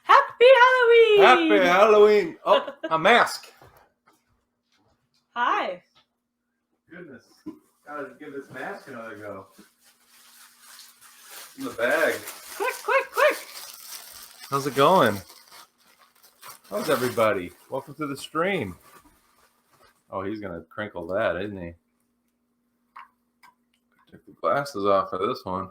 Happy Halloween! Happy Halloween! Oh, a mask. Hi. Goodness, gotta give this mask another go. In the bag. Quick, quick, quick! How's it going? How's everybody? Welcome to the stream. Oh, he's gonna crinkle that, isn't he? Take the glasses off of this one.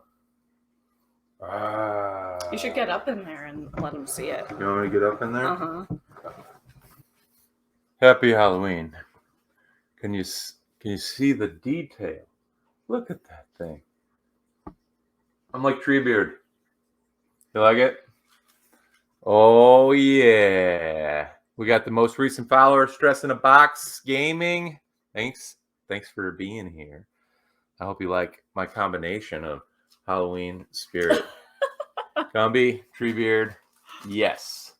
You should get up in there and let him see it. You want me to get up in there? Uh-huh. Happy Halloween. Can you see the detail? Look at that thing. I'm like Treebeard. You like it? Oh yeah. We got the most recent follower, Stress in a Box Gaming. Thanks for being here. I hope you like my combination of Halloween spirit. Gumby, Treebeard, yes.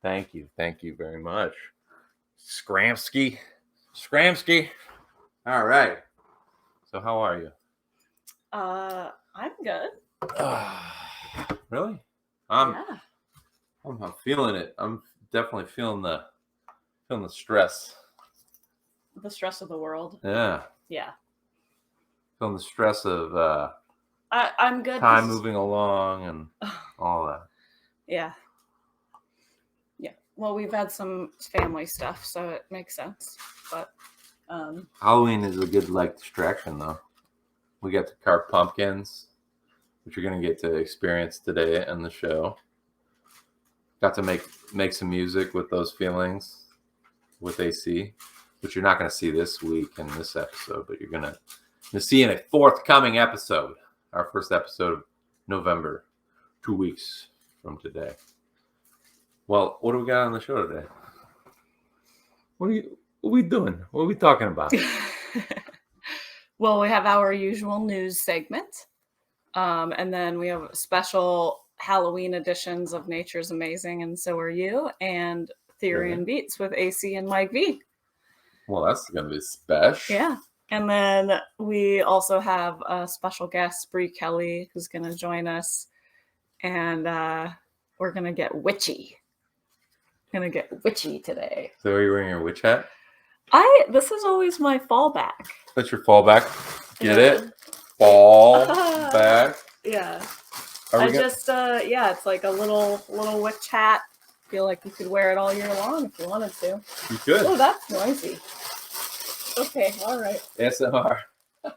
Thank you very much. Scramsky. All right. So how are you? I'm good. Really? Yeah. I'm feeling it. I'm definitely feeling the stress. The stress of the world. Yeah. Yeah. Feeling the stress of I'm good. Time moving along and all that. Yeah. Yeah. Well, we've had some family stuff, so it makes sense. But Halloween is a good distraction though. We got to carve pumpkins, which you're gonna get to experience today in the show. Got to make some music with those feelings with AC, which you're not gonna see this week in this episode, but you're gonna see in a forthcoming episode. Our first episode of November, 2 weeks from today. Well, what do we got on the show today? What are we doing? What are we talking about? Well, we have our usual news segment. And then we have special Halloween editions of Nature's Amazing and So Are You and Theory and Beats with AC and Mike V. Well, that's going to be special. Yeah. And then we also have a special guest, Bree Kelly, who's going to join us. And we're going to get witchy. Today. So are you wearing your witch hat? This is always my fallback. That's your fallback. Get it? Fall back. Yeah. It's like a little witch hat. Feel like you could wear it all year long if you wanted to. You could. Oh, that's noisy. Okay, all right. ASMR. I'm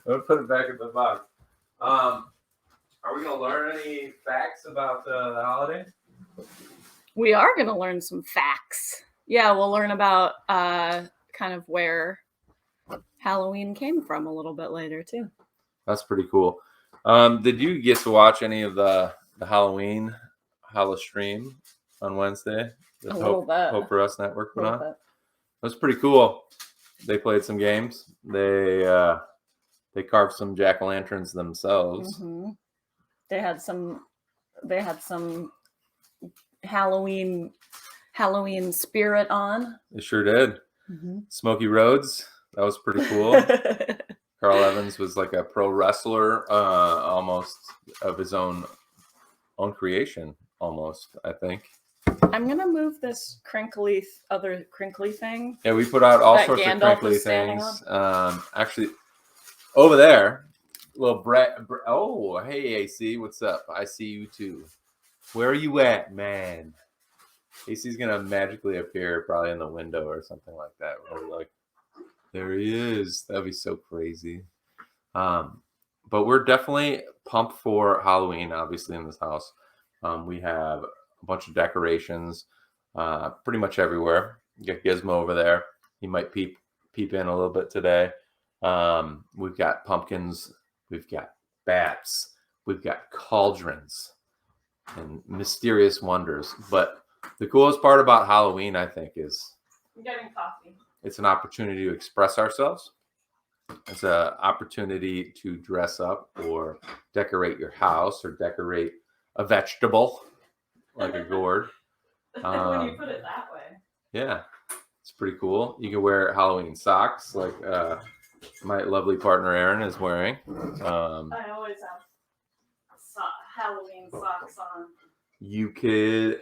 gonna put it back in the box. Are we gonna learn any facts about the holiday? We are gonna learn some facts. Yeah, we'll learn about kind of where Halloween came from a little bit later too. That's pretty cool. Did you get to watch any of the Halloween stream on Wednesday? A little bit. Hope for Us Network put on. That was pretty cool. They played some games. They carved some jack-o'-lanterns themselves. Mm-hmm. They had some Halloween spirit on. They sure did. Mm-hmm. Smokey Rhodes. That was pretty cool. Carl Evans was like a pro wrestler, almost of his own creation, almost, I think. I'm gonna move this other crinkly thing. Yeah, we put out all sorts Gandalf of crinkly things. Actually, over there, little Brett. Oh, hey AC, what's up? I see you too. Where are you at, man? AC's gonna magically appear probably in the window or something like that. Where we're like, there he is. That'd be so crazy. But we're definitely pumped for Halloween, obviously, in this house. We have a bunch of decorations pretty much everywhere. You got Gizmo over there. He might peep in a little bit today. We've got pumpkins. We've got bats. We've got cauldrons and mysterious wonders. But the coolest part about Halloween, I think, is I'm getting coffee. It's an opportunity to express ourselves. It's an opportunity to dress up or decorate your house or decorate a vegetable like a gourd. When you put it that way. Yeah, it's pretty cool. You can wear Halloween socks like my lovely partner Erin is wearing. I always have Halloween socks on. You could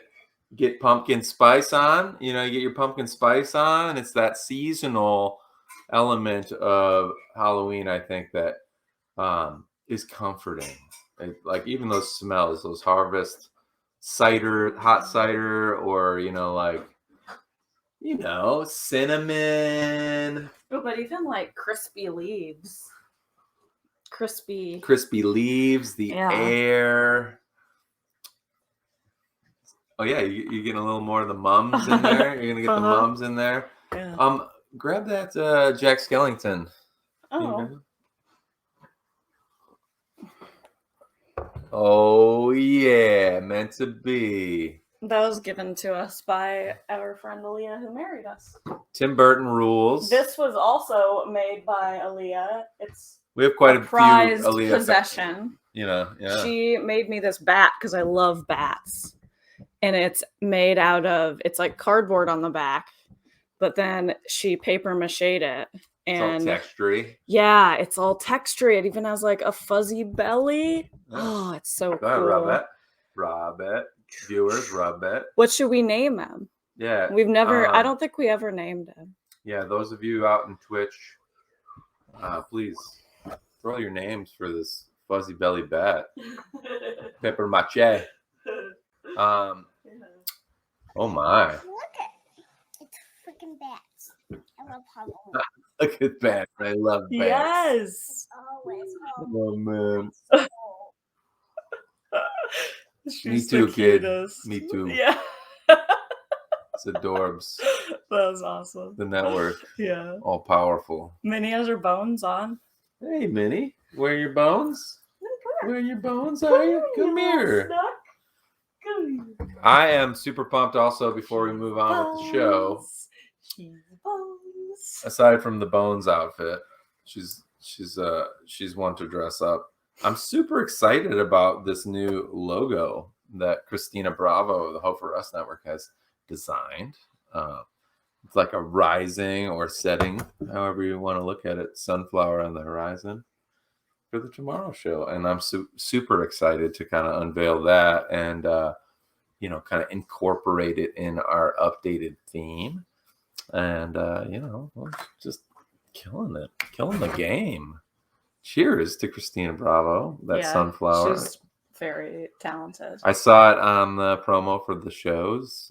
get pumpkin spice on. You know, you get your pumpkin spice on. It's that seasonal element of Halloween, I think, that is comforting. Like even those smells, those harvest cider, hot cider, or cinnamon. Oh, but even like crispy leaves. Crispy leaves, the air. Oh yeah, you're getting a little more of the mums in there. You're gonna get the mums in there. Yeah. Grab that Jack Skellington. Oh. Oh yeah, meant to be. That was given to us by our friend Aaliyah, who married us. Tim Burton rules. This was also made by Aaliyah. We have quite a prized few Aaliyah possession. Yeah. She made me this bat because I love bats, and it's made out of. It's like cardboard on the back, but then she paper mache'd it. And it's all textury. Yeah, it's all textury. It even has like a fuzzy belly. Yeah. Oh, it's so cool. Rub it. Viewers, rub it. What should we name him? Yeah. We've never, I don't think we ever named him. Yeah, those of you out in Twitch, please throw your names for this fuzzy belly bat. Pepper mache. Oh my. Look at it's freaking bats. I love Halloween. Look at bats. I love bats. Yes. Always. Oh man. She's Me too, kid. Cutest. Me too. Yeah. It's adorbs. That was awesome. The network. Yeah. All powerful. Minnie has her bones on. Hey, Minnie. Where are your bones? Where are your bones, are you? Come here. I am super pumped also before we move on with the show. Aside from the bones outfit, she's one to dress up. I'm super excited about this new logo that Christina Bravo of the Hope for Us Network has designed. It's like a rising or setting, however you want to look at it, sunflower on the horizon for the Tomorrow Show. And I'm super excited to kind of unveil that and, kind of incorporate it in our updated theme. And, we're just killing the game. Cheers to Christina Bravo, that sunflower. She's very talented. I saw it on the promo for the shows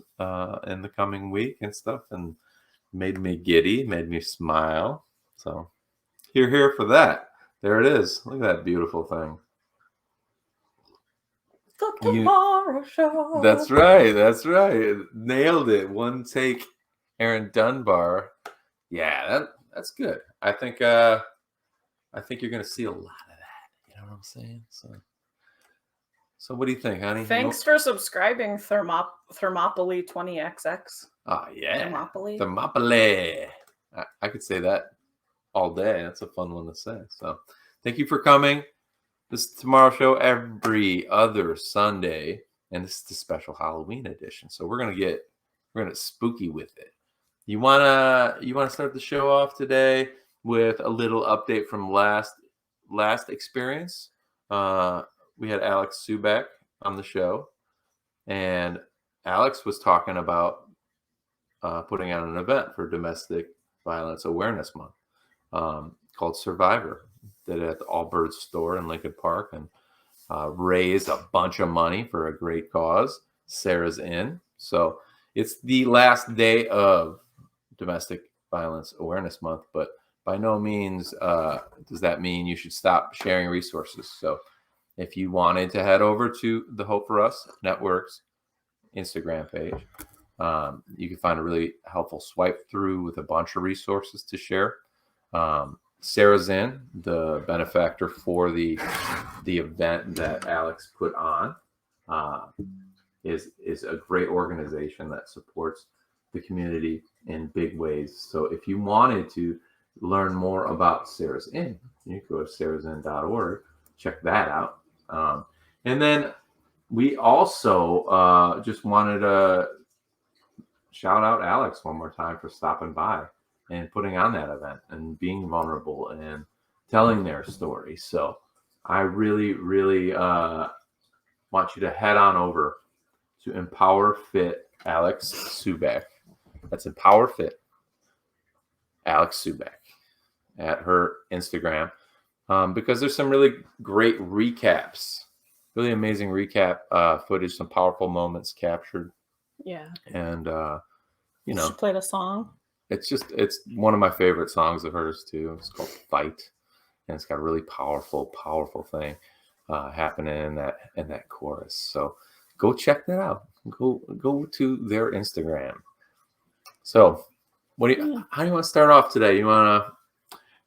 in the coming week and stuff, and made me giddy, made me smile. So here for that. There it is. Look at that beautiful thing. The Tomorrow Show. That's right. Nailed it. One take, Erin Dunbar. Yeah, that's good. I think you're going to see a lot of that. You know what I'm saying? So what do you think, honey? Thanks for subscribing, Thermopylae 20XX. Oh, yeah. Thermopylae. I could say that all day. That's a fun one to say. So thank you for coming. This is Tomorrow Show every other Sunday, and this is the special Halloween edition. So we're gonna spooky with it. You wanna start the show off today with a little update from last experience. We had Alex Subek on the show, and Alex was talking about putting on an event for Domestic Violence Awareness Month called Survivor. did it at the Allbirds store in Lincoln Park and raised a bunch of money for a great cause. Sarah's In. So it's the last day of Domestic Violence Awareness Month, but by no means does that mean you should stop sharing resources. So if you wanted to head over to the Hope for Us Network's Instagram page, you can find a really helpful swipe through with a bunch of resources to share. Sarah's In, the benefactor for the event that Alex put on, is a great organization that supports the community in big ways. So if you wanted to learn more about Sarah's In, you can go to sarahsin.org, check that out. And then we also just wanted to shout out Alex one more time for stopping by and putting on that event and being vulnerable and telling their story. So I really, really want you to head on over to Empower Fit Alex Subak. That's Empower Fit Alex Subak at her Instagram, because there's some really great recaps, really amazing recap footage, some powerful moments captured. Yeah. And, you She know, played a song. it's one of my favorite songs of hers too. It's called Fight. And it's got a really powerful thing happening in that chorus. So go check that out. Go to their Instagram. So how do you want to start off today? You want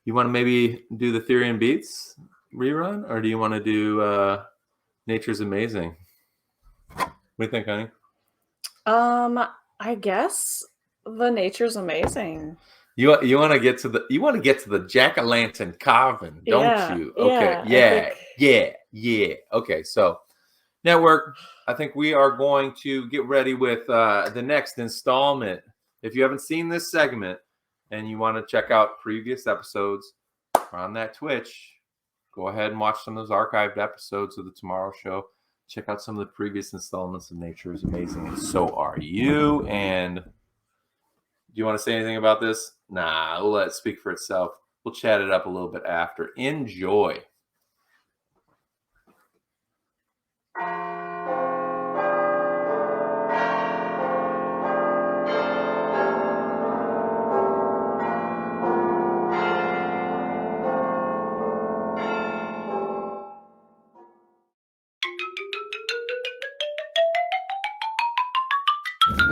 to maybe do the Theory and Beats rerun, or do you want to do Nature's Amazing? What do you think, honey? I guess the Nature's Amazing. You want to get to the jack-o'-lantern carving, don't you? Okay. Yeah. Okay, so network, I think we are going to get ready with the next installment. If you haven't seen this segment and you want to check out previous episodes on that Twitch, go ahead and watch some of those archived episodes of the Tomorrow Show. Check out some of the previous installments of Nature is Amazing, and so are you. And do you want to say anything about this? Nah, we'll let it speak for itself. We'll chat it up a little bit after. Enjoy.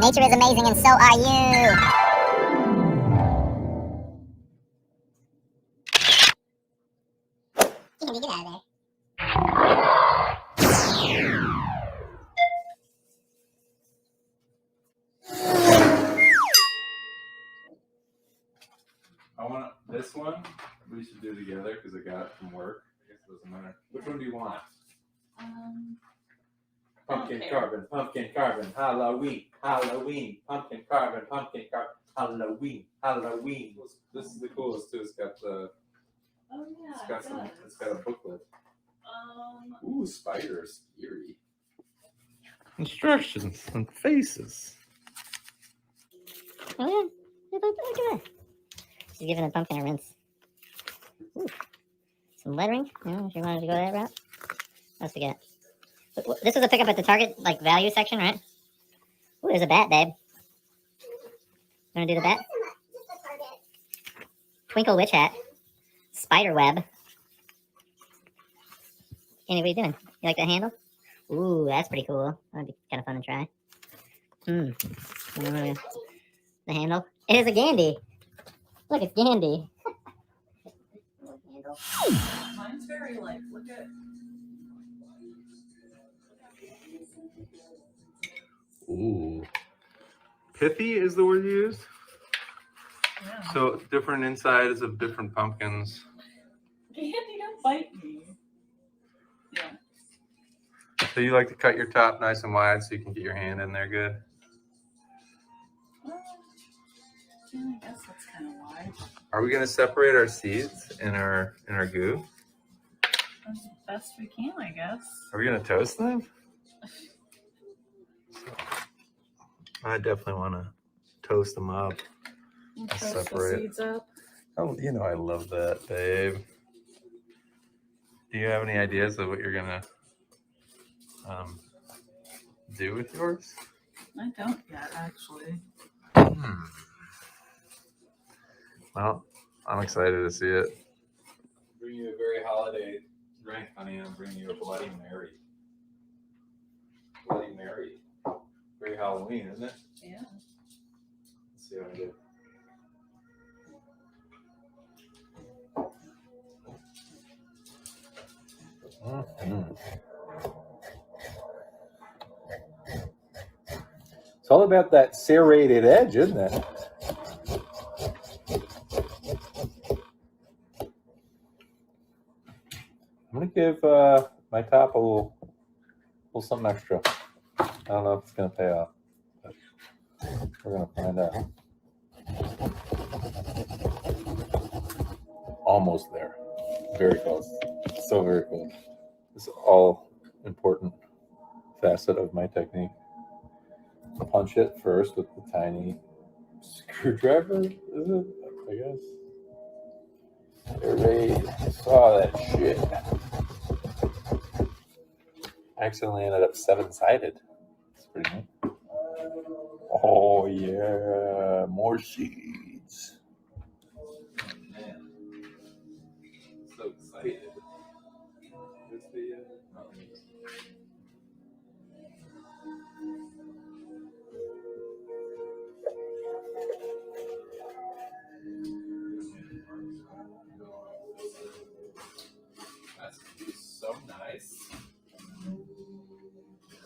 Nature is amazing, and so are you. Get out of there. I want this one. We should do together because I got it from work. I guess it doesn't matter. Which one do you want? Pumpkin carving, Halloween, pumpkin carving, Halloween. This is the coolest too. It's got the. Oh yeah. It's got a booklet. Ooh, spiders, eerie. Instructions and faces. Oh yeah, look at that. She's giving the pumpkin a rinse. Ooh. Some lettering. If you wanted to go that route. What else we got? This was a pickup at the Target, like, value section, right? Ooh, there's a bat, babe. You want to do the bat? Twinkle witch hat. Spider web. Annie, what are you doing? You like that handle? Ooh, that's pretty cool. That'd be kind of fun to try. The handle. It is a Gandhi. Look, it's Gandhi. Mine's very light. Look at. Ooh. Pithy is the word you used? Yeah. So different insides of different pumpkins. Gandhi, don't bite me. Yeah. So you like to cut your top nice and wide so you can get your hand in there good? I guess that's kind of wide. Are we going to separate our seeds in our goo? As best we can, I guess. Are we going to toast them? I definitely want to toast them up. Toast separate. the seeds up. Oh, I love that, babe. Do you have any ideas of what you're gonna do with yours? I don't yet, actually. Well, I'm excited to see it. Bring you a very holiday drink, honey. I'm bringing you a Bloody Mary. Bloody Mary. Very Halloween, isn't it? Yeah. Let's see what I do. It's all about that serrated edge, isn't it? I'm gonna give my top a little something extra. I don't know if it's gonna pay off, but we're gonna find out. Almost there. Very close. So very close. It's all important facet of my technique. Punch it first with the tiny screwdriver, is it? I guess. Serrate. Saw that shit. I accidentally ended up 7-sided. It's pretty neat. Oh yeah, more seeds. Oh man, so excited. Where's the That's so nice.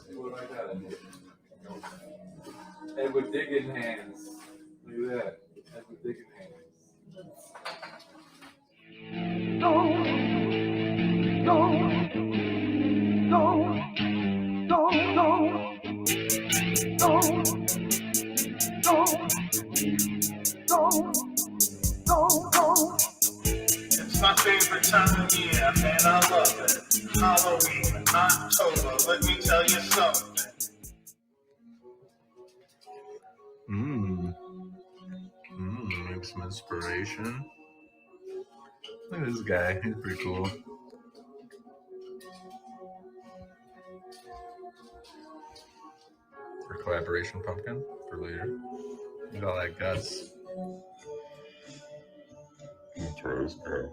See what I got in here. Edward Diggin hands. Look at that. Edward Diggin hands. It's my favorite time of year, man, I love it. Halloween, October, let me tell you something. Maybe some inspiration. Look at this guy. He's pretty cool. For collaboration pumpkin for later. Look at all that guts. Let's try this guy.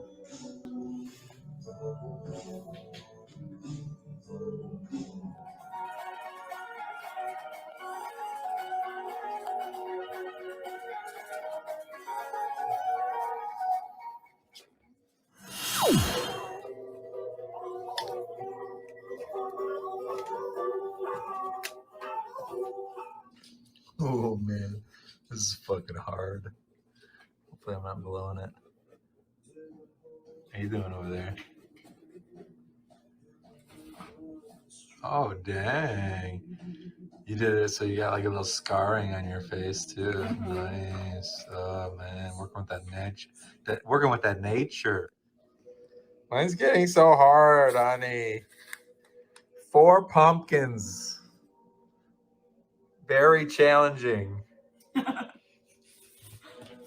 Oh man, this is fucking hard. Hopefully I'm not blowing it. How you doing over there? Oh dang. You did it so you got like a little scarring on your face too. Nice. Oh man, working with that nature. Mine's getting so hard, honey. 4 pumpkins. Very challenging.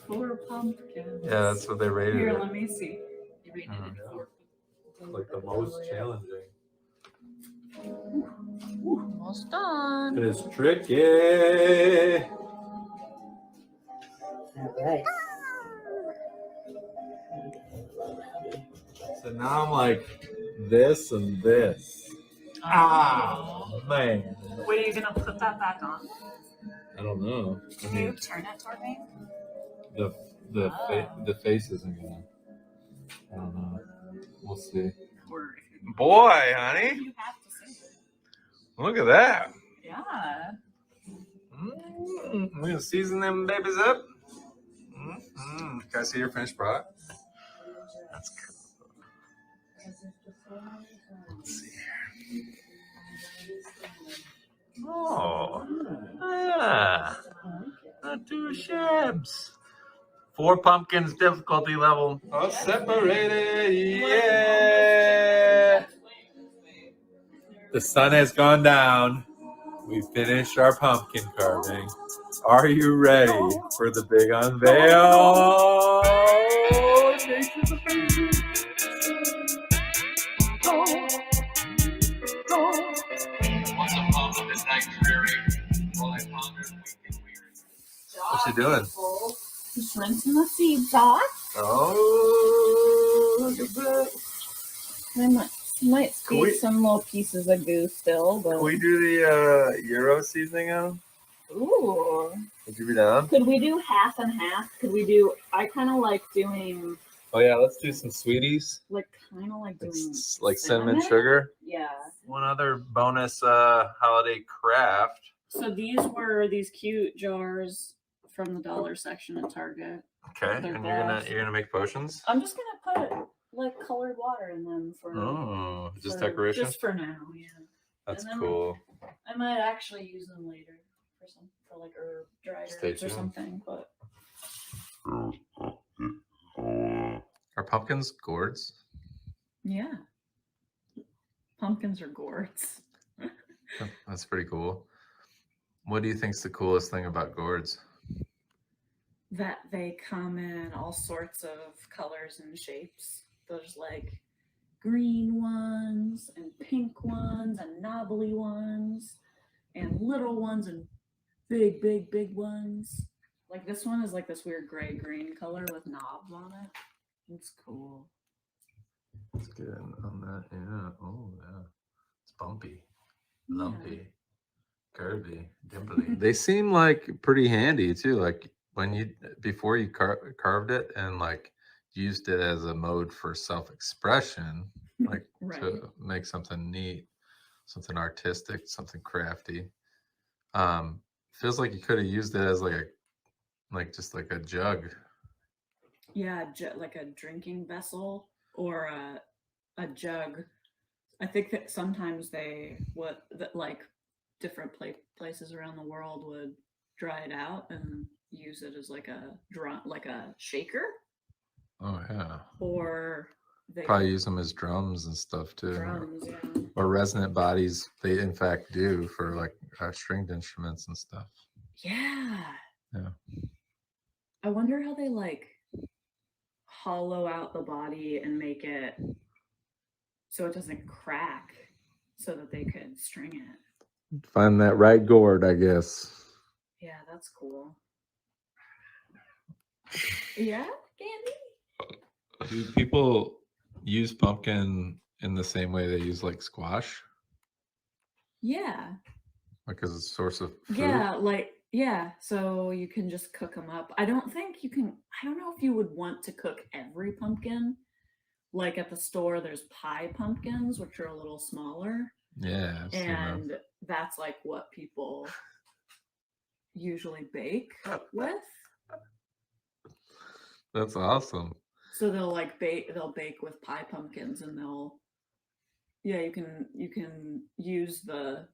4 pumpkins. Yeah, that's what they rated Here, it. let me see. You rated it 4. Like the most challenging. Almost done. It is tricky. All right. So now I'm like this and this. Oh, man. When are you gonna put that back on? I don't know. I Can you mean, turn it toward me? the face isn't gonna. I don't know. We'll see. Or Boy, honey, you have to sing it. look at that. Yeah. We're gonna season them babies up. Can I see your finished product? That's cool. Let's see here. Oh, not too shabs. 4 pumpkins difficulty level. All separated, yeah. The sun has gone down. We finished our pumpkin carving. Are you ready for the big unveil? you doing? Just rinsing the seeds off. Oh, look at that. I might squeeze some little pieces of goo still, but Can we do the Euro seasoning on them? ooh. Would you be down? Could we do half and half? I kind of like doing, Oh yeah, let's do some sweeties. like, doing It's like cinnamon sugar. Yeah. One other bonus holiday craft. So these were these cute jars from the dollar section at Target. Okay, They're and glass. you're gonna make potions. I'm just gonna put like colored water in them for Just decoration. Just for now, yeah. That's And then cool. I might actually use them later for like herb dried Stay herbs or tuned. something, but Are pumpkins gourds? yeah. Pumpkins are gourds. That's pretty cool. What do you think's the coolest thing about gourds? That they come in all sorts of colors and shapes. There's like green ones and pink ones and knobbly ones and little ones and big ones. Like this one is like this weird gray green color with knobs on it. It's cool. It's good on that. Yeah. Oh yeah. It's bumpy, lumpy, curvy, dimply. They seem like pretty handy too. Like before you carved it and like used it as a mode for self-expression, like Right. to make something neat, something artistic, something crafty. Feels like you could have used it as just like a jug. Yeah, like a drinking vessel or a jug. I think that sometimes like different places around the world would dry it out and use it as like a shaker. Oh yeah. Or they probably use them as drums and stuff too. Drums, yeah. Or resonant bodies. They in fact do for like stringed instruments and stuff. Yeah. Yeah. I wonder how they like hollow out the body and make it so it doesn't crack so that they could string it. Find that right gourd, I guess. Yeah, that's cool. Yeah, Candy? Do people use pumpkin in the same way they use like squash? Yeah. Like as a source of food? Yeah, so you can just cook them up. I don't know if you would want to cook every pumpkin. Like at the store, there's pie pumpkins, which are a little smaller. Yeah. And that's like what people usually bake with. That's awesome. So they'll bake with pie pumpkins and you can use the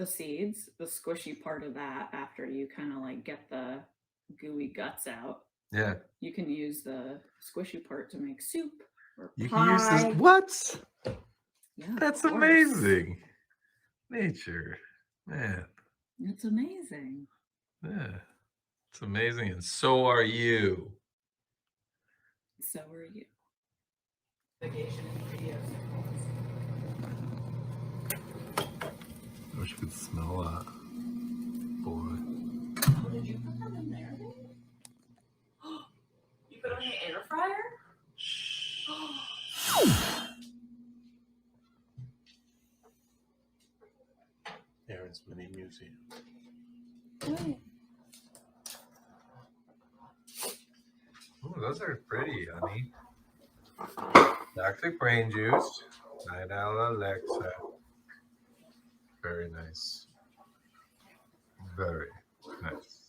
seeds, the squishy part of that after you kind of like get the gooey guts out. Yeah. You can use the squishy part to make soup or you pie. Can use this. What? Yeah, that's amazing. Nature, man. It's amazing. Yeah, it's amazing, and so are you. So are you. Vacation videos. I wish you could smell that. Boy. Oh, did you put them in there? You put it in the air fryer? Erin's mini museum. Right. Oh, those are pretty, honey. Toxic brain juice. Night Owl Alexa. Very nice. Very nice.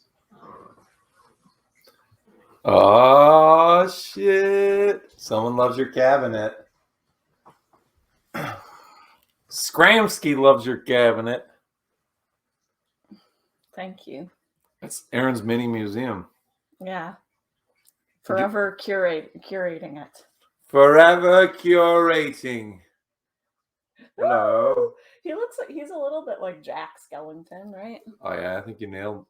Oh shit! Someone loves your cabinet. Scramsky loves your cabinet. Thank you. That's Erin's mini museum. Yeah. Forever curating it. Forever curating. Hello. He looks like he's a little bit like Jack Skellington, right? Oh yeah, I think you nailed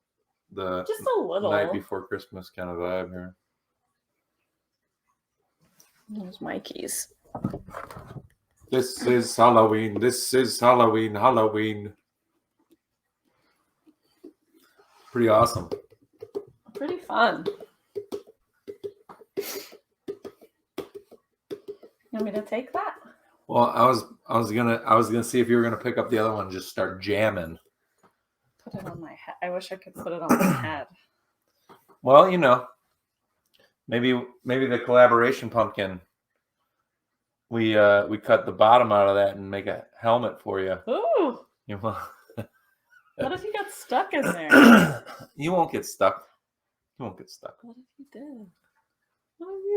the just a little Night Before Christmas kind of vibe here. There's my keys. This is Halloween. This is Halloween. Halloween. pretty awesome. Pretty fun. You want me to take that? Well, I was gonna see if you were gonna pick up the other one and just start jamming. Put it on my head. I wish I could put it on my head. Well, maybe the collaboration pumpkin. We cut the bottom out of that and make a helmet for you. Ooh. You know, What if you got stuck in there? you won't get stuck. You won't get stuck. What if you did?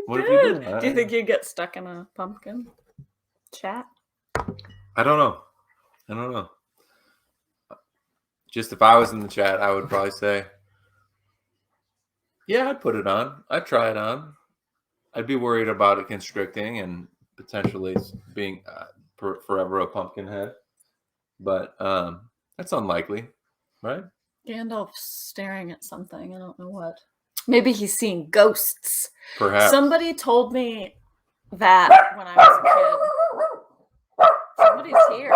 What if you did? Do you think you'd get stuck in a pumpkin chat? I don't know. Just if I was in the chat, I would probably say, yeah, I'd put it on. I'd try it on. I'd be worried about it constricting and potentially being forever a pumpkin head. But that's unlikely, right? Gandalf's staring at something. I don't know what. Maybe he's seeing ghosts. Perhaps. Somebody told me that when I was a kid. Somebody's here.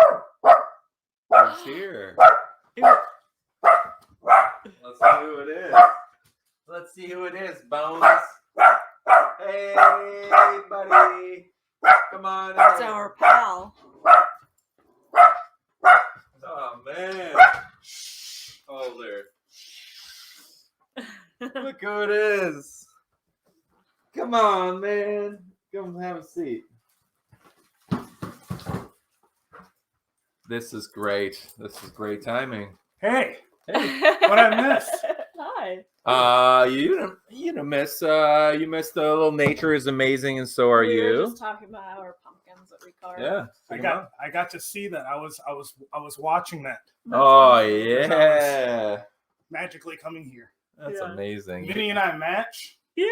It's here. Let's see who it is. Let's see who it is, Bones. Hey, buddy. Come on in. It's our pal. Oh, man. Oh, there. Look who it is. Come on, man. Come have a seat. This is great. This is great timing. Hey, Hey. what I miss? Hi. You didn't miss. You missed a little nature is amazing, and so are We were you. just talking about our pumpkins that we carved. Yeah. I got to see that. I was watching that Oh yeah. magically coming here. That's Yeah. amazing. Minnie and I match. Yeah.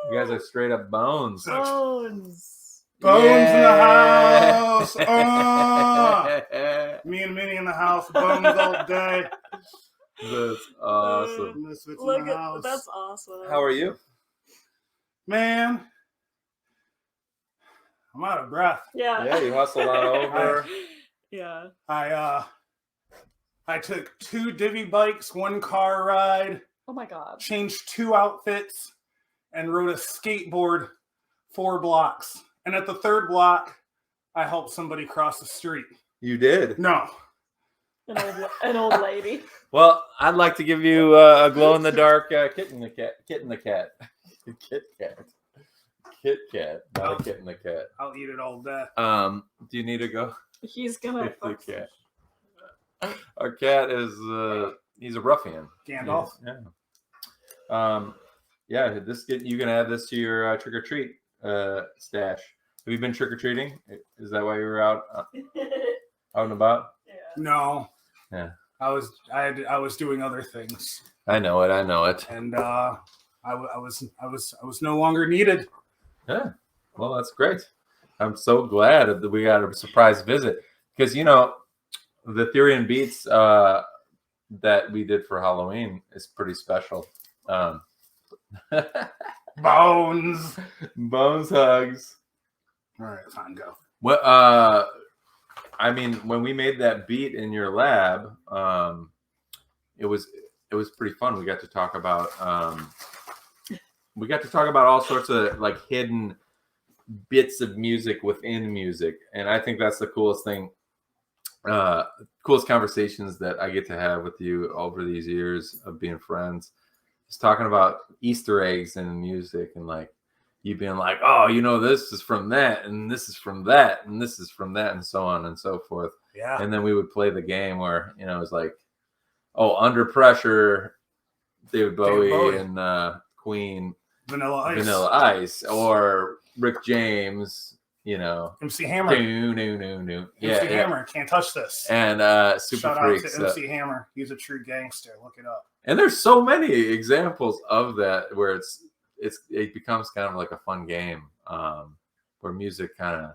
You guys are straight up bones. Bones. Bones in the Yeah. house. Oh! Me and Minnie in the house. Bones all day. That's awesome. Misfits in Look the at house. that's awesome. How are you? Man, I'm out of breath. Yeah. Yeah, you hustled on over. Yeah. I took 2 divvy bikes, 1 car ride, Oh my god. changed 2 outfits, and rode a skateboard 4 blocks. And at the 3rd block, I helped somebody cross the street. You did. No. An old lady. Well, I'd like to give you a glow in the dark Kit in the cat. Kit cat. Not a kit in the cat. I'll eat it all day. Do you need to go? He's gonna It's the cat. Our cat is he's a ruffian. Gandalf. Yeah. Yeah. You can add this to your trick or treat stash. Have you been trick or treating? Is that why you were out and about? Yeah. No. Yeah. I was doing other things, I know it. and I was no longer needed. Yeah. Well, that's great. I'm so glad that we got a surprise visit because the Therian Beats that we did for Halloween is pretty special. Bones. Bones hugs. All right, fine, go. Well, I mean, when we made that beat in your lab, it was pretty fun. We got to talk about all sorts of like hidden bits of music within music, and I think that's the coolest thing, coolest conversations that I get to have with you over these years of being friends. Just talking about Easter eggs in music and like you being like, oh, this is from that, and this is from that, and this is from that, and so on and so forth. Yeah. And then we would play the game where, it was like, oh, Under Pressure, David Bowie. And Queen, Vanilla Ice, Ice. or Rick James, MC Hammer. No. MC Hammer. Can't touch this. And Super Shout Freaks. out to MC Hammer. He's a true gangster. Look it up. And there's so many examples of that where it becomes kind of like a fun game where music kind of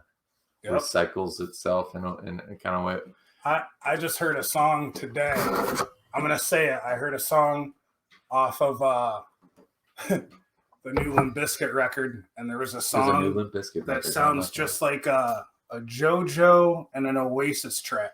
recycles itself in a kind of way. I just heard a song today. I'm gonna say it. I heard a song off of the new Limp Bizkit record, and there was a song that sounds just like a JoJo and an Oasis track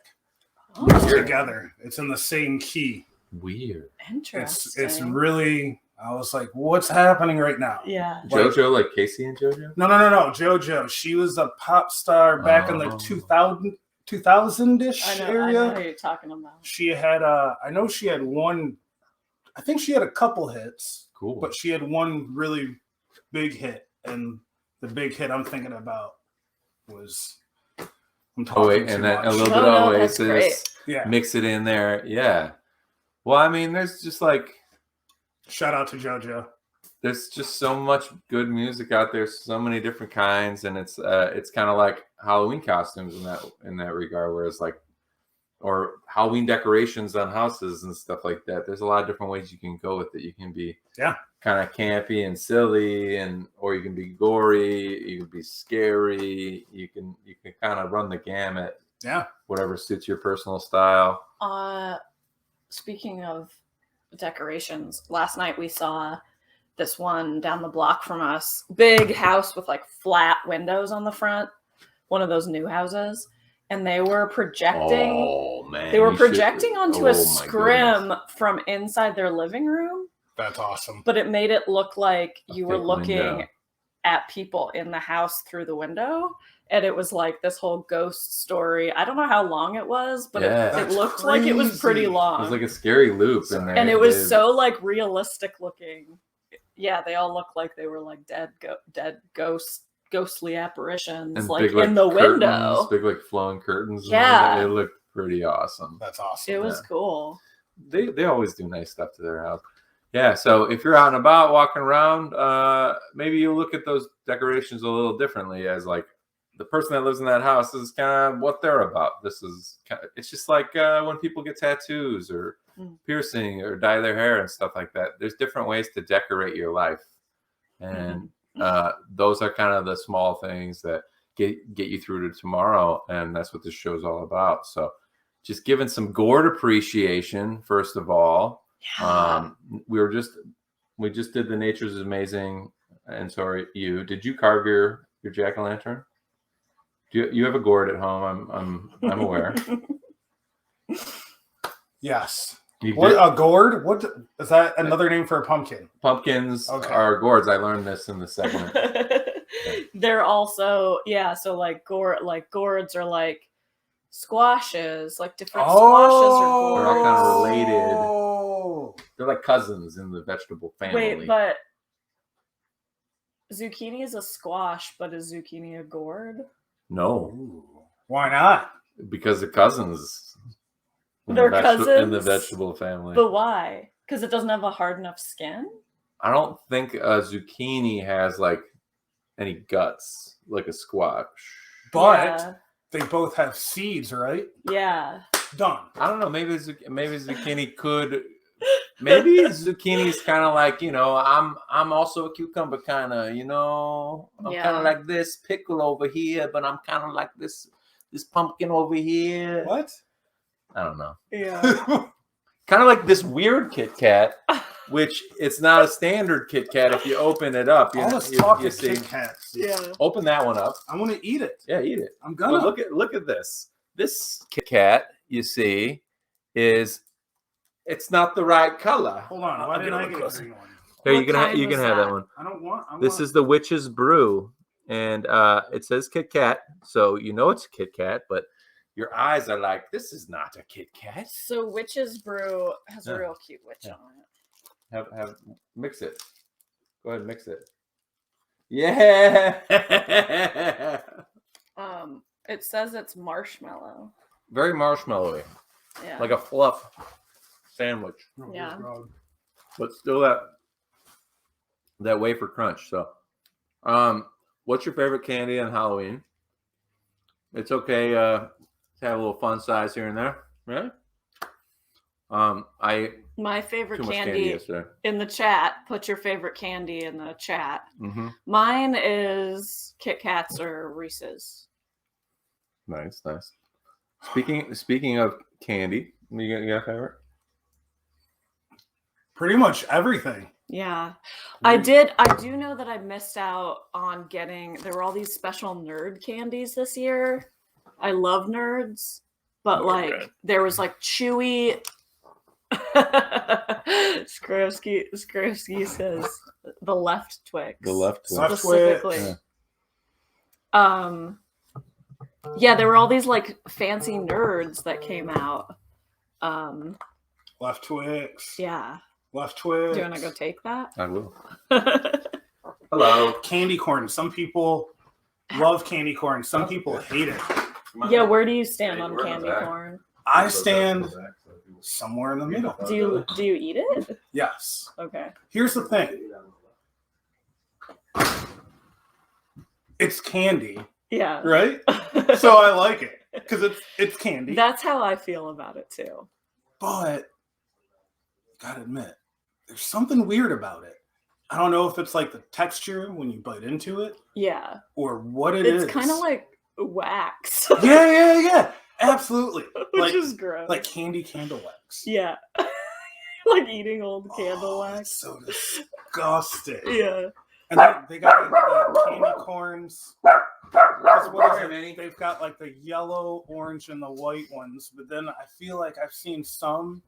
Oh. together. It's in the same key. Weird. Interesting. It's really. I was like, what's happening right now? Yeah. JoJo, like Casey and JoJo? No. JoJo. She was a pop star back in the 2000-ish I know area. who you're talking about. She had I know she had one. I think she had a couple hits. Cool. But she had one really big hit, and the big hit I'm thinking about was. I'm talking Oh wait, too and then a much. little Oh, bit no, of that's Oasis. great. Yeah. Mix it in there. Yeah. Well, I mean, there's just Shout out to JoJo. there's just so much good music out there, so many different kinds, and it's kind of like Halloween costumes in that regard, where it's like, or Halloween decorations on houses and stuff like that. There's a lot of different ways you can go with it. You can be kind of campy and silly, or you can be gory, you can be scary, you can kind of run the gamut. Yeah. Whatever suits your personal style. Speaking of decorations, last night we saw this one down the block from us, big house with like flat windows on the front, one of those new houses, and they were projecting. Oh man! They were projecting onto Oh, a my scrim goodness. from inside their living room, That's awesome. but it made it look like A you were thick looking window. at people in the house through the window. And it was like this whole ghost story. I don't know how long it was, but Yeah. it looked like it was pretty Crazy. long. It was like a scary loop in there. And it was so like realistic looking. Yeah, they all looked like they were like dead ghostly apparitions, and like big, in the curtains, window. big like flowing curtains. and Yeah. everything. It looked pretty awesome. That's awesome. It was cool. They always do nice stuff to their house. Yeah, so if you're out and about walking around, maybe you look at those decorations a little differently, as like the person that lives in that house is kind of what they're about. It's just like when people get tattoos or piercing or dye their hair and stuff like that. There's different ways to decorate your life, and those are kind of the small things that get you through to tomorrow, and that's what this show's all about. So just giving some gourd appreciation first of all. Yeah. We just did the Nature's Amazing, and so are you. Did you carve your jack-o'-lantern? Do you have a gourd at home? I'm aware. Yes. You What did? a gourd? What is that? Another name for a pumpkin? Pumpkins Okay. are gourds. I learned this in the segment. They're also so like gourds are like squashes, like different squashes are They're all gourds. kind of related. Oh. They're like cousins in the vegetable family. Wait, but zucchini is a squash, but is zucchini a gourd? No, Ooh. Why not? because the cousins. They're in cousins? the vegetable family. But why? Because it doesn't have a hard enough skin? I don't think a zucchini has like any guts like a squash. But they both have seeds, right? Yeah. Done. I don't know. Maybe zucchini could. Maybe zucchini's kind of like, I'm also a cucumber kind of. I'm kind of like this pickle over here, but I'm kind of like this pumpkin over here. What? I don't know. Yeah. Kind of like this weird Kit Kat, which it's not a standard Kit Kat. If you open it up, All this talk you of see. Kit Kats. Yeah. Open that one up. I want to eat it. Yeah, eat it. I'm But gonna. look at this. This Kit Kat, you see, it's not the right color. Hold on. Why I'll didn't get I a get closer. a green one? Here, you What can kind you can was have that that? one. I don't want. This is the Witch's Brew, and it says Kit Kat, so you know it's a Kit Kat, but your eyes are like, this is not a Kit Kat. So Witch's Brew has a Yeah. real cute witch Yeah. on it. Have mix it. Go ahead, mix it. Yeah. It says it's marshmallow. Very marshmallowy, Yeah. like a fluff sandwich, Oh, Yeah. God. but still that wafer crunch. So, what's your favorite candy on Halloween? It's okay to have a little fun size here and there. Really? I My favorite too much candy candy yesterday. in the chat. Put your favorite candy in the chat. Mm-hmm. Mine is Kit Kats or Reese's. Nice. Speaking of candy, you got a favorite? Pretty much everything. Yeah. I do know that I missed out on there were all these special nerd candies this year. I love nerds, but Oh, like okay. there was like chewy Skrovsky says the left Twix. The left Twix. Left specifically. Twix. Yeah, there were all these like fancy nerds that came out. Left Twix. Yeah. Left Twix. Do you want to go take that? I will. Yeah, Hello. Candy corn. Some people love candy corn. Some people hate it. where do you stand on candy corn? I stand somewhere in the middle. Do you eat it? Yes. Okay. Here's the thing. It's candy, Yeah. right? So I like it because it's candy. That's how I feel about it too. But gotta admit, there's something weird about it. I don't know if it's like the texture when you bite into it Yeah. or what it is. It's kind of like wax. Yeah. Absolutely. Which is gross. Like candy candle wax. Yeah. Like eating old candle It's wax. so disgusting. Yeah. And they got the candy corns. What is it? They've got like the yellow, orange, and the white ones. But then I feel like I've seen some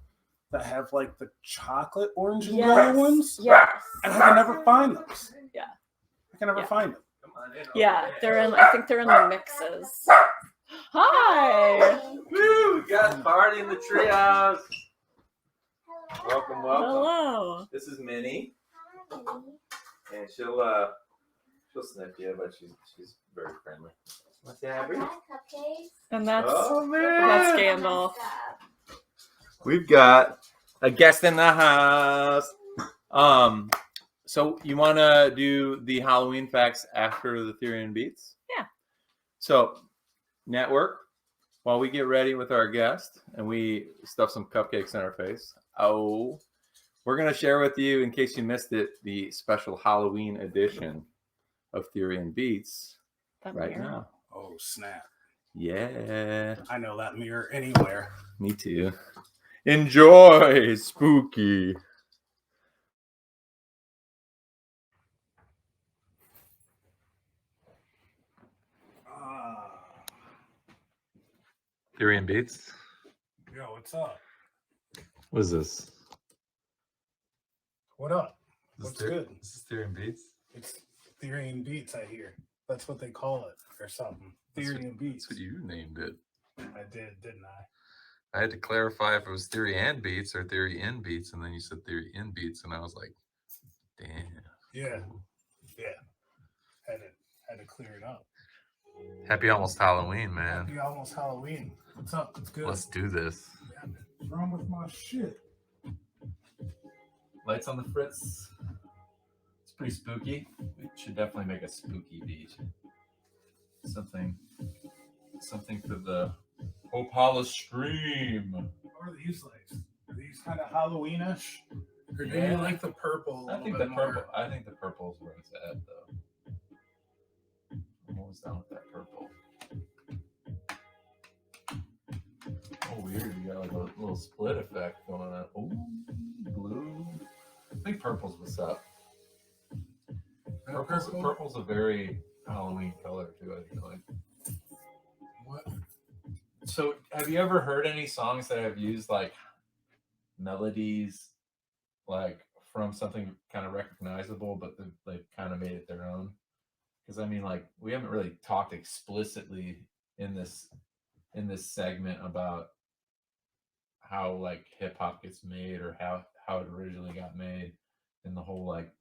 that have like the chocolate, orange, and yellow ones. Yes. And I can never find those. Yeah. I can never find them. Yeah. I think they're in the mixes. Hi. Woo! We got a party in the treehouse. Welcome. Hello. This is Minnie, and she'll sniff you, but she's very friendly. What's happening? And that's man! that's Scandal. We've got a guest in the house. So you want to do the Halloween facts after the Theory and Beats? Yeah. So, network, while we get ready with our guest and we stuff some cupcakes in our face, we're going to share with you, in case you missed it, the special Halloween edition of Theory and Beats right now. Oh, snap. Yeah. I know that mirror anywhere. Me too. Enjoy, spooky. Theory and Beats. Yo, what's up? What is this? What up? This What's good? This is Theory and Beats. It's Theory and Beats, I hear. That's what they call it or something. Theory and Beats. That's what you named it. I did, didn't I? I had to clarify if it was Theory and Beats or Theory in Beats, and then you said Theory in Beats, and I was like, damn. Yeah. Had to clear it up. Happy almost Halloween, man. Happy almost Halloween. What's up? It's good. Let's do this. Yeah, man. What's wrong with my shit? Lights on the fritz. It's pretty spooky. We should definitely make a spooky beat. Something for the Opala stream. What are these lights? Are these kind of Halloweenish? Or do Yeah. you like the purple? I think the purple's where it's at, though. I'm always down with that purple. Oh, weird. You got like a little split effect going on. Oh, blue. I think purple's what's up. Purple's a very Halloween color, too, I feel like. What? So, have you ever heard any songs that have used like melodies like from something kind of recognizable, but they've kind of made it their own? Because I mean, like, we haven't really talked explicitly in this segment about how like hip hop gets made or how it originally got made, and the whole like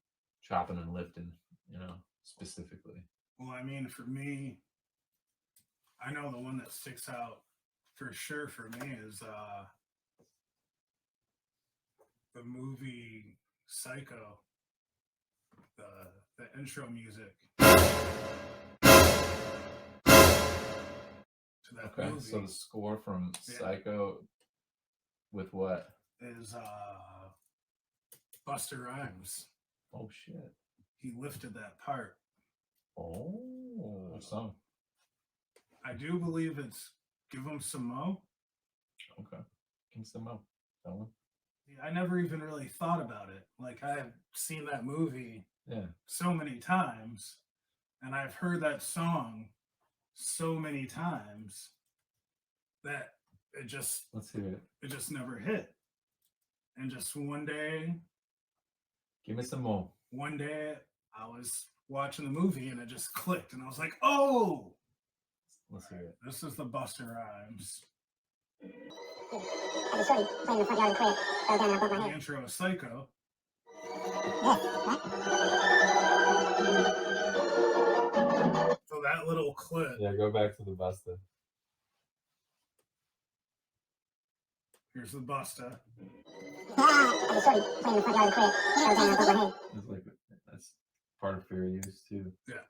chopping and lifting, specifically. Well, I mean, for me, I know the one that sticks out for sure for me is the movie Psycho, the intro music to that Okay, movie. so the score from Psycho with what? Is Busta Rhymes. Oh shit! He lifted that part. Oh, what song? I do believe it's "Give 'Em Some Mo." Okay, King Samo. That one. I never even really thought about it. Like, I've seen that movie Yeah. so many times, and I've heard that song so many times that it just Let's hear it. never hit. And just one day, Give me some more. one day I was watching the movie and it just clicked, and I was like, "Oh, Let's hear it. this is the Buster Rhymes." I just saw you playing in the front yard and quit. Fell down and I bumped my The head. intro of Psycho. So that little clip. Yeah, go back to the Busta. Here's the Busta. I just saw you playing in the front yard and quit. Fell down and I bumped my head. It's like that's part of fair use too. Yeah.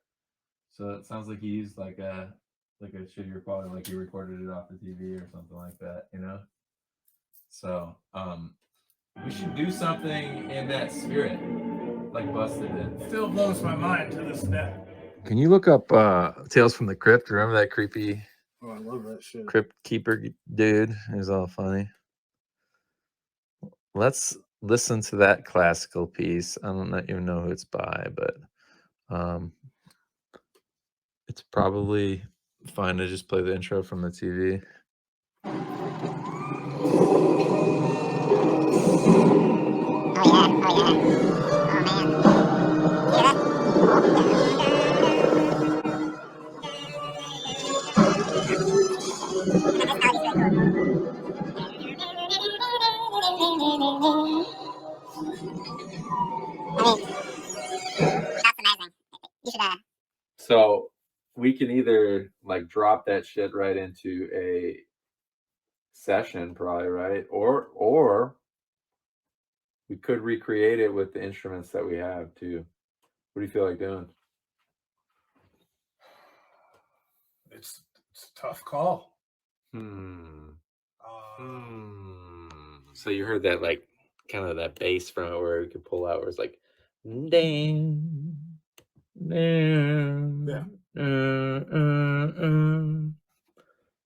So it sounds like he used like a shittier quality, like he recorded it off the TV or something like that, you know. So we should do something in that spirit, like Busta did. Still blows my mind to this day. Can you look up Tales from the Crypt? Remember that creepy Oh, I love that shit. crypt keeper dude? It was all funny. Let's listen to that classical piece. I don't even know who it's by, but it's probably fine to just play the intro from the TV. Oh yeah, oh yeah. Oh man. Hear that? That's amazing. You should So we can either like drop that shit right into a session, probably, right? Or we could recreate it with the instruments that we have too. What do you feel like doing? It's a tough call. So you heard that, like, kind of that bass from it where you could pull out where it's like, ding, ding, Yeah.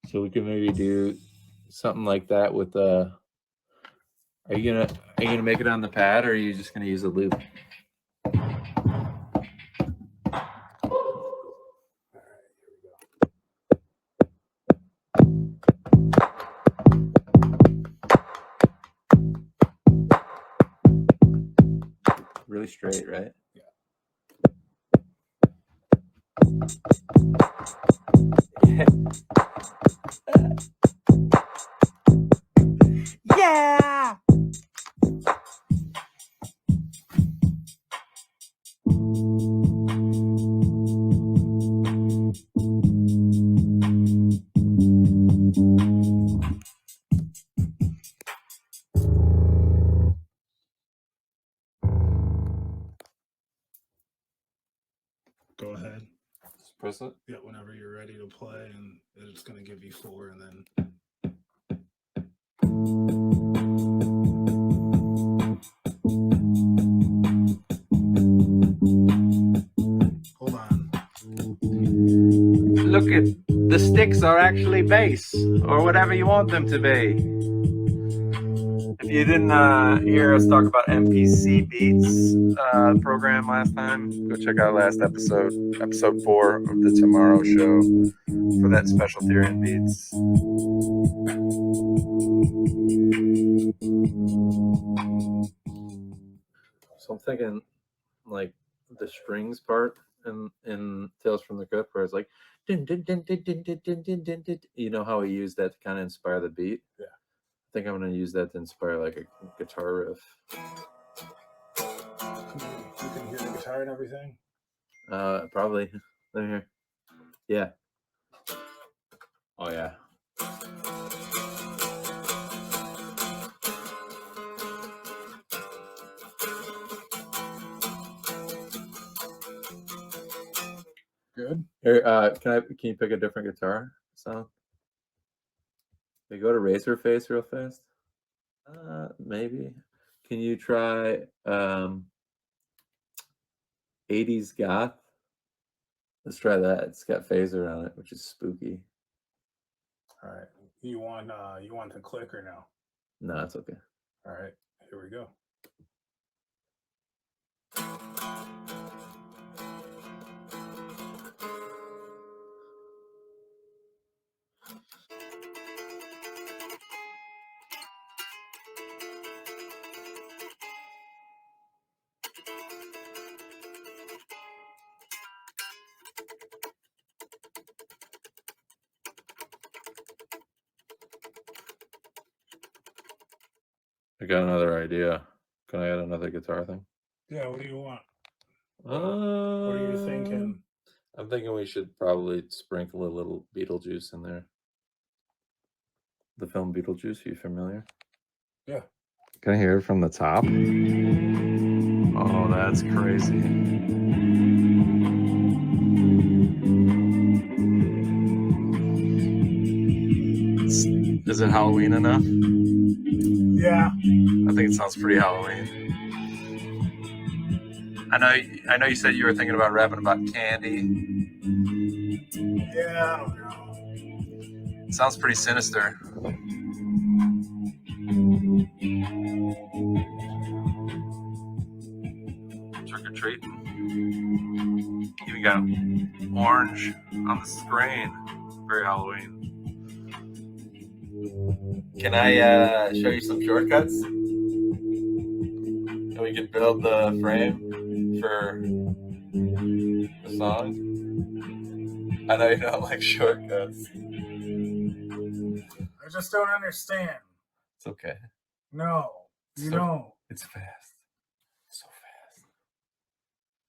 So we can maybe do something like that with Are you gonna make it on the pad, or are you just gonna use a loop? Really straight, right? Yeah. Go ahead. Just press it. Yeah, whenever you're ready to play, and it's going to give you 4, and then. Hold on. Look at the sticks are actually bass, or whatever you want them to be. If you didn't hear us talk about MPC Beats program last time, go check out last episode 4 of the Tomorrow Show for that special theory in beats. So I'm thinking like the strings part in Tales from the Crypt, where it's like, din, din, din, din, din, din, din, din, din, din. You know how he used that to kind of inspire the beat? Yeah. I think I'm going to use that to inspire like a guitar riff. You can hear the guitar and everything? Probably. Let me hear. Yeah. Oh, yeah. Good. Here, can you pick a different guitar sound? Can you go to Razorface real fast? Maybe. Can you try 80s goth? Let's try that. It's got phaser on it, which is spooky. All right. You want the click or no? No, it's okay. All right. Here we go. I got another idea. Can I add another guitar thing? Yeah, what do you want? What What are you thinking? I'm thinking we should probably sprinkle a little Beetlejuice in there. The film Beetlejuice, are you familiar? Yeah. Can I hear it from the top? Oh, that's crazy. Is it Halloween enough? Yeah. I think it sounds pretty Halloween. I know you said you were thinking about rapping about candy. Yeah, I don't know. It sounds pretty sinister. Trick or treating. Even got orange on the screen. Very Halloween. Can I show you some shortcuts? And we can build the frame for the song. I know you don't like shortcuts. I just don't understand. It's okay. No, you So- don't. It's fast. So fast.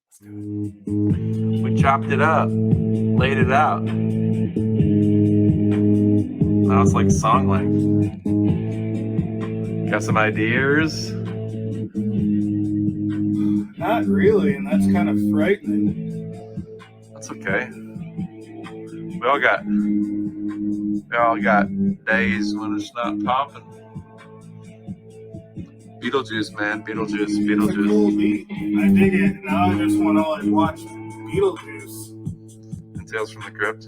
Let's do it. We chopped it up, laid it out. Now it's like song length. Got some ideas? Not really, and that's kind of frightening. That's okay. We all got days when it's not popping. Beetlejuice, man. Beetlejuice. It's a Beetlejuice. cool beat. I dig it. Now I just want to like watch Beetlejuice. And Tales from the Crypt.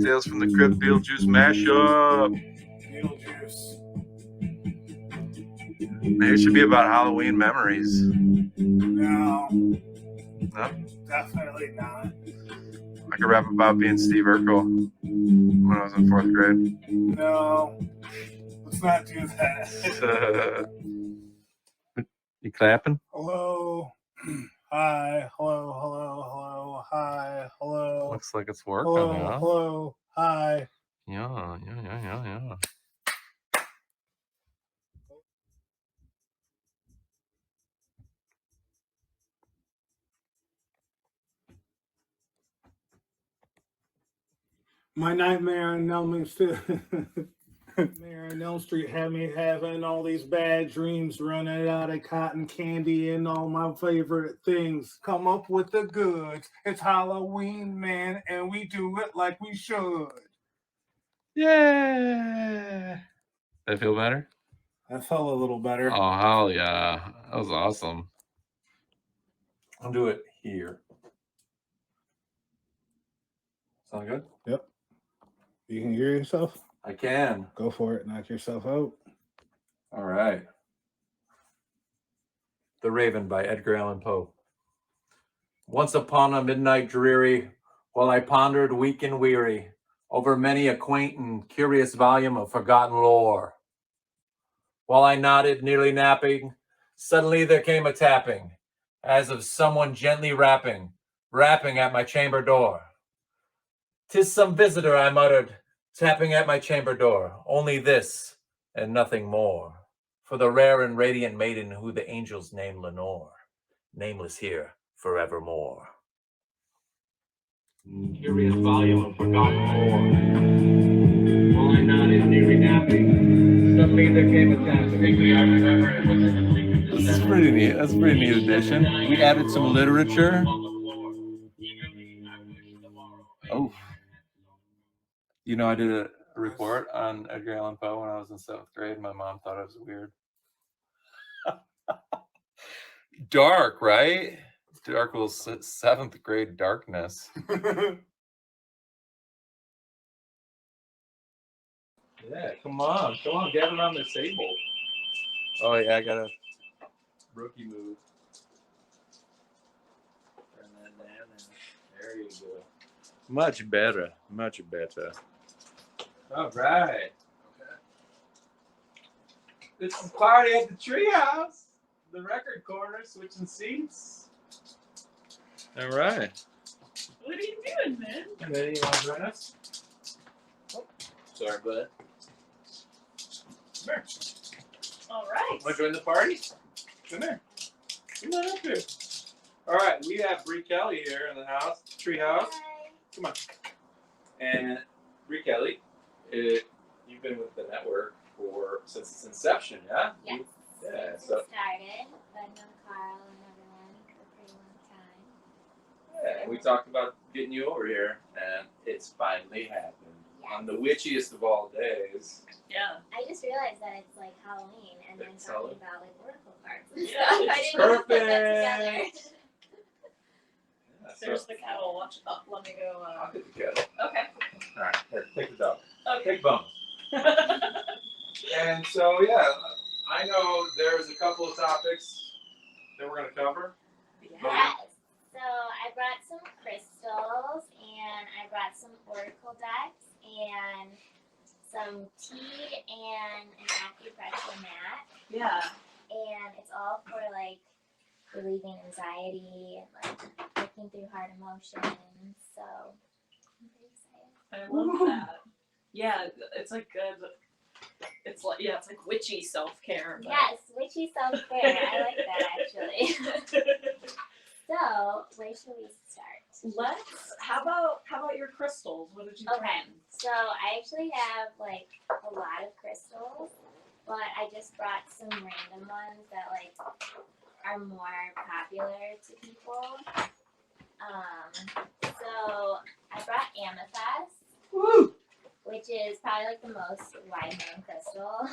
Tales from the Crypt Beetlejuice mashup. Beetlejuice. Maybe it should be about Halloween memories. No, No? definitely not. I could rap about being Steve Urkel when I was in 4th grade. No, let's not do that. You clapping? Hello. Hi. Hello. Hello. Hello. Hi. Hello. Looks like it's working, Hello. huh? Hello. Hi. Yeah. My nightmare on Elm Street. Nightmare on Elm Street had me having all these bad dreams, running out of cotton candy and all my favorite things. Come up with the goods. It's Halloween, man, and we do it like we should. Yeah. That feel better? I felt a little better. Oh, hell yeah. That was awesome. I'll do it here. Sound good? Yep. You can hear yourself? I can. Go for it. Knock yourself out. All right. The Raven by Edgar Allan Poe. Once upon a midnight dreary, while I pondered weak and weary over many a quaint and curious volume of forgotten lore. While I nodded, nearly napping, suddenly there came a tapping, as of someone gently rapping at my chamber door. "'Tis some visitor," I muttered, tapping at my chamber door. Only this, and nothing more. For the rare and radiant maiden who the angels name Lenore, nameless here forevermore. Curious volume of forgotten lore. While I nodded, nearly napping, suddenly there came a tapping. I remember it was in the This is pretty neat. That's a pretty neat addition. We added some literature. Oh. You know, I did a report on Edgar Allan Poe when I was in 7th grade. My mom thought it was weird. Dark, right? Dark little 7th grade darkness. Yeah, come on, get around the table. Oh yeah, I got a rookie move. Turn that down, and there you go. Much better. All right. Okay. This is party at the treehouse. The record corner, switching seats. All right. What are you doing, man? And then you want to join us? Oh, sorry, bud. Come here. All right. Want to join the party? Come here. Come on up here. All right, we have Bree Kelly here in the house, tree house. Come on. And Bree Kelly, you've been with the network since its inception, yeah? Yes. Yeah. Since So it started, but I've known Carl and everyone for a pretty long time. yeah, and we talked about getting you over here, and it's finally happened on the witchiest of all days. Yeah. I just realized that it's like Halloween and then It's talking Halloween. about like oracle cards and Yeah, stuff. I it's didn't really put that perfect. together. Yeah, There's the kettle. Watch it up. Let me go. I'll get the kettle. Okay. All right, here, take the dog. Okay. Take Bones. And so, yeah, I know there's a couple of topics that we're going to cover. Yes. So I brought some crystals and I brought some oracle decks and some tea and an acupressure mat. Yeah. And it's all for like relieving anxiety and like working through hard emotions. So I'm pretty excited. I love that. Yeah, it's like good. It's like witchy self-care. But... Yes, witchy self-care. I like that actually. So where should we start? How about your crystals? What did you Okay, bring? so I actually have like a lot of crystals, but I just brought some random ones that like are more popular to people. So I brought amethyst, Woo! which is probably like the most wide-known crystal.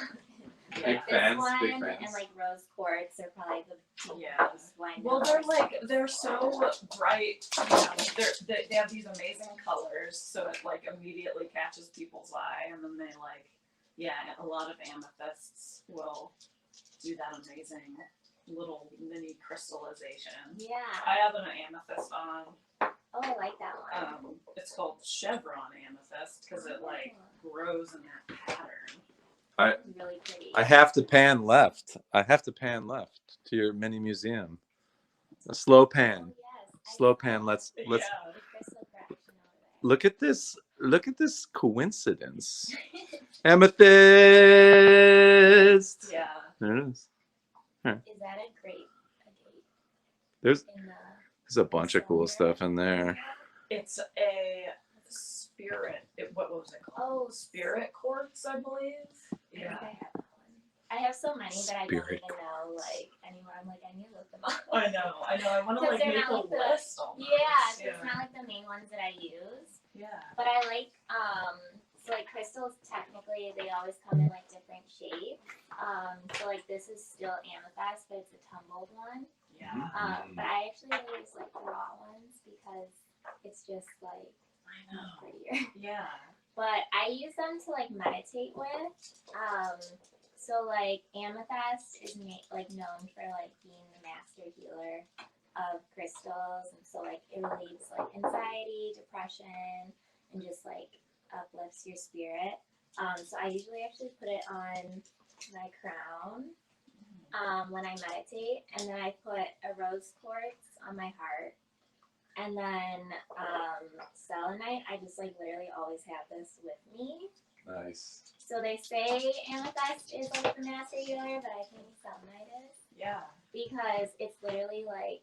Big Like fans, this one big fans. and like rose quartz are probably the Yeah. most wide-known. Well, they're so bright. You know, they have these amazing colors, so it like immediately catches people's eye, and then they like, a lot of amethysts will do that amazing little mini crystallization. Yeah. I have an amethyst on. Oh, I like that one. It's called chevron amethyst because it like grows in that pattern. Really pretty. I have to pan left. To your mini museum. A slow pan. Oh, yes. Slow pan. Let's The crystal collection over look at this. Look at this coincidence. there. Amethyst. Yeah. There it is. Is that a grape? There's In a bunch of cool stuff in there. It's a spirit. What was it called? Oh, Spirit quartz, I believe. Yeah. I have that one. I have so many that I don't Spirit even know like anymore. I'm like, I need to look them up. I know. I want to Because like they're make a not like list almost. Yeah, so it's not like the main ones that I use. Yeah. But I like so like crystals technically they always come in like different shapes. So like this is still amethyst, but it's a tumbled one. Yeah. But I actually use like raw ones because it's just like I know. prettier. Yeah. But I use them to like meditate with. So like amethyst is like known for like being the master healer of crystals, and so like it relieves like anxiety, depression, and just like uplifts your spirit. So I usually actually put it on my crown when I meditate, and then I put a rose quartz on my heart. And then selenite, I just like literally always have this with me. Nice. So they say amethyst is like the master healer, but I think selenite is. Yeah. Because it's literally like,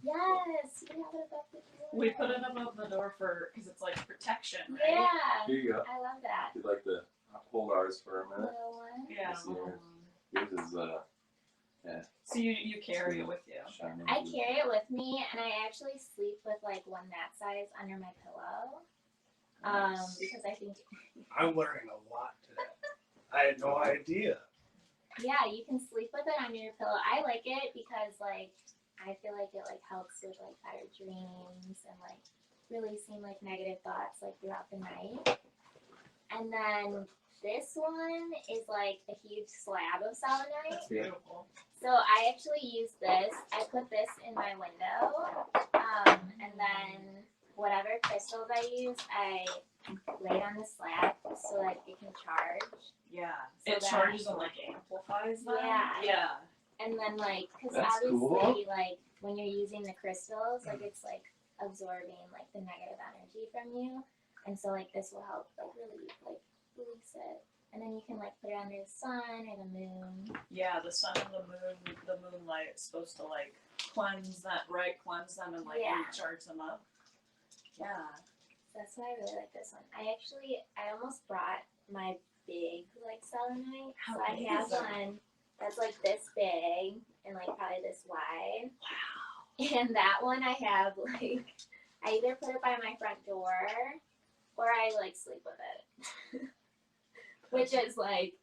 yes, we have it above the door. We put it above the door because it's like protection, right? Yeah. Here you go. I love that. You'd like to hold ours for a minute? Little one. Yeah. This yours. Yours is So you carry it with you. shiny. I carry it with me, and I actually sleep with like one that size under my pillow. Because I think, I'm learning a lot today. I had no idea. yeah, you can sleep with it under your pillow. I like it because like I feel like it like helps with like better dreams and like releasing like negative thoughts like throughout the night. And then this one is like a huge slab of selenite. That's beautiful. So I actually use this. I put this in my window, and then whatever crystals I use, I lay it on the slab so that it can charge. Yeah. So It that- charges and like amplifies them. Yeah. Yeah. And then like, because That's obviously cool. like when you're using the crystals, like it's like absorbing like the negative energy from you, and so like this will help like release it. And then you can like put it under the sun or the moon. Yeah, the sun and the moonlight is supposed to like cleanse them and like Yeah. recharge them up. Yeah. That's why I really like this one. I almost brought my big like selenite. How So I big have is that? one that's like this big and like probably this wide. Wow. And that one I have like I either put it by my front door or I like sleep with it. Which is like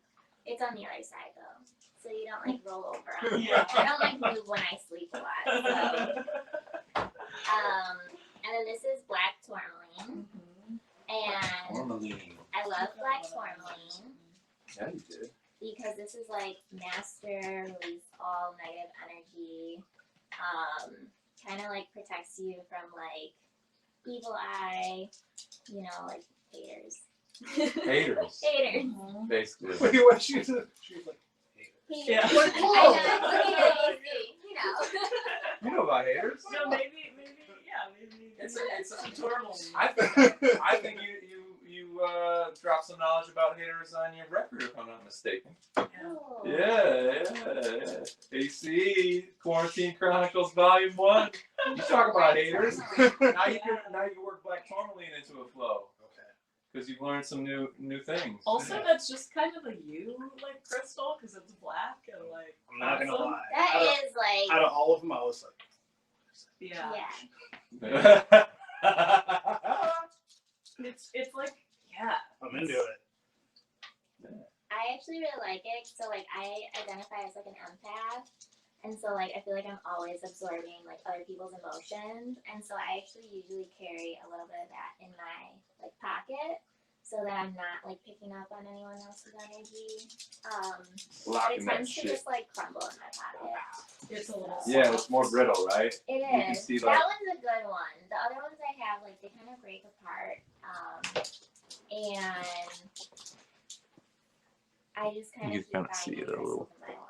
it's on the other side though. So you don't like roll over on it. Yeah. I don't like move when I sleep a lot. So and then this is black tourmaline. Mhm. And Tourmaline. I love black tourmaline Yeah, you did. because this is like master, release all negative energy. Kind of like protects you from like evil eye, you know, like haters. Haters, Haters. Mhm. basically. Wait, what she said? She was like, Haters. Yeah. I know, it's looking at AC, you know. You know about haters? No, maybe, maybe. It's a tourmaline. I think you dropped some knowledge about haters on your record, if I'm not mistaken. Oh. Yeah. AC Quarantine Chronicles Volume 1. You talk about haters. Now you can work black tourmaline into a flow okay. because you've learned some new things. Also, that's just kind of a you like crystal because it's black and like. I'm not gonna awesome. lie. That out, is like, out of all of them, I was like, Yeah. yeah. It's like I'm into it. I actually really like it. So like I identify as like an empath. And so like I feel like I'm always absorbing like other people's emotions. And so I actually usually carry a little bit of that in my like pocket so that I'm not like picking up on anyone else's energy. But it Locking that tends to shit. just like crumble in my pocket. it's a little. Yeah, soft. it's more brittle, right? It You can is. see, like- That one's a good one. The other ones I have, like, they kind of break apart. And I just kind You of can keep kinda see finding it a little. crystals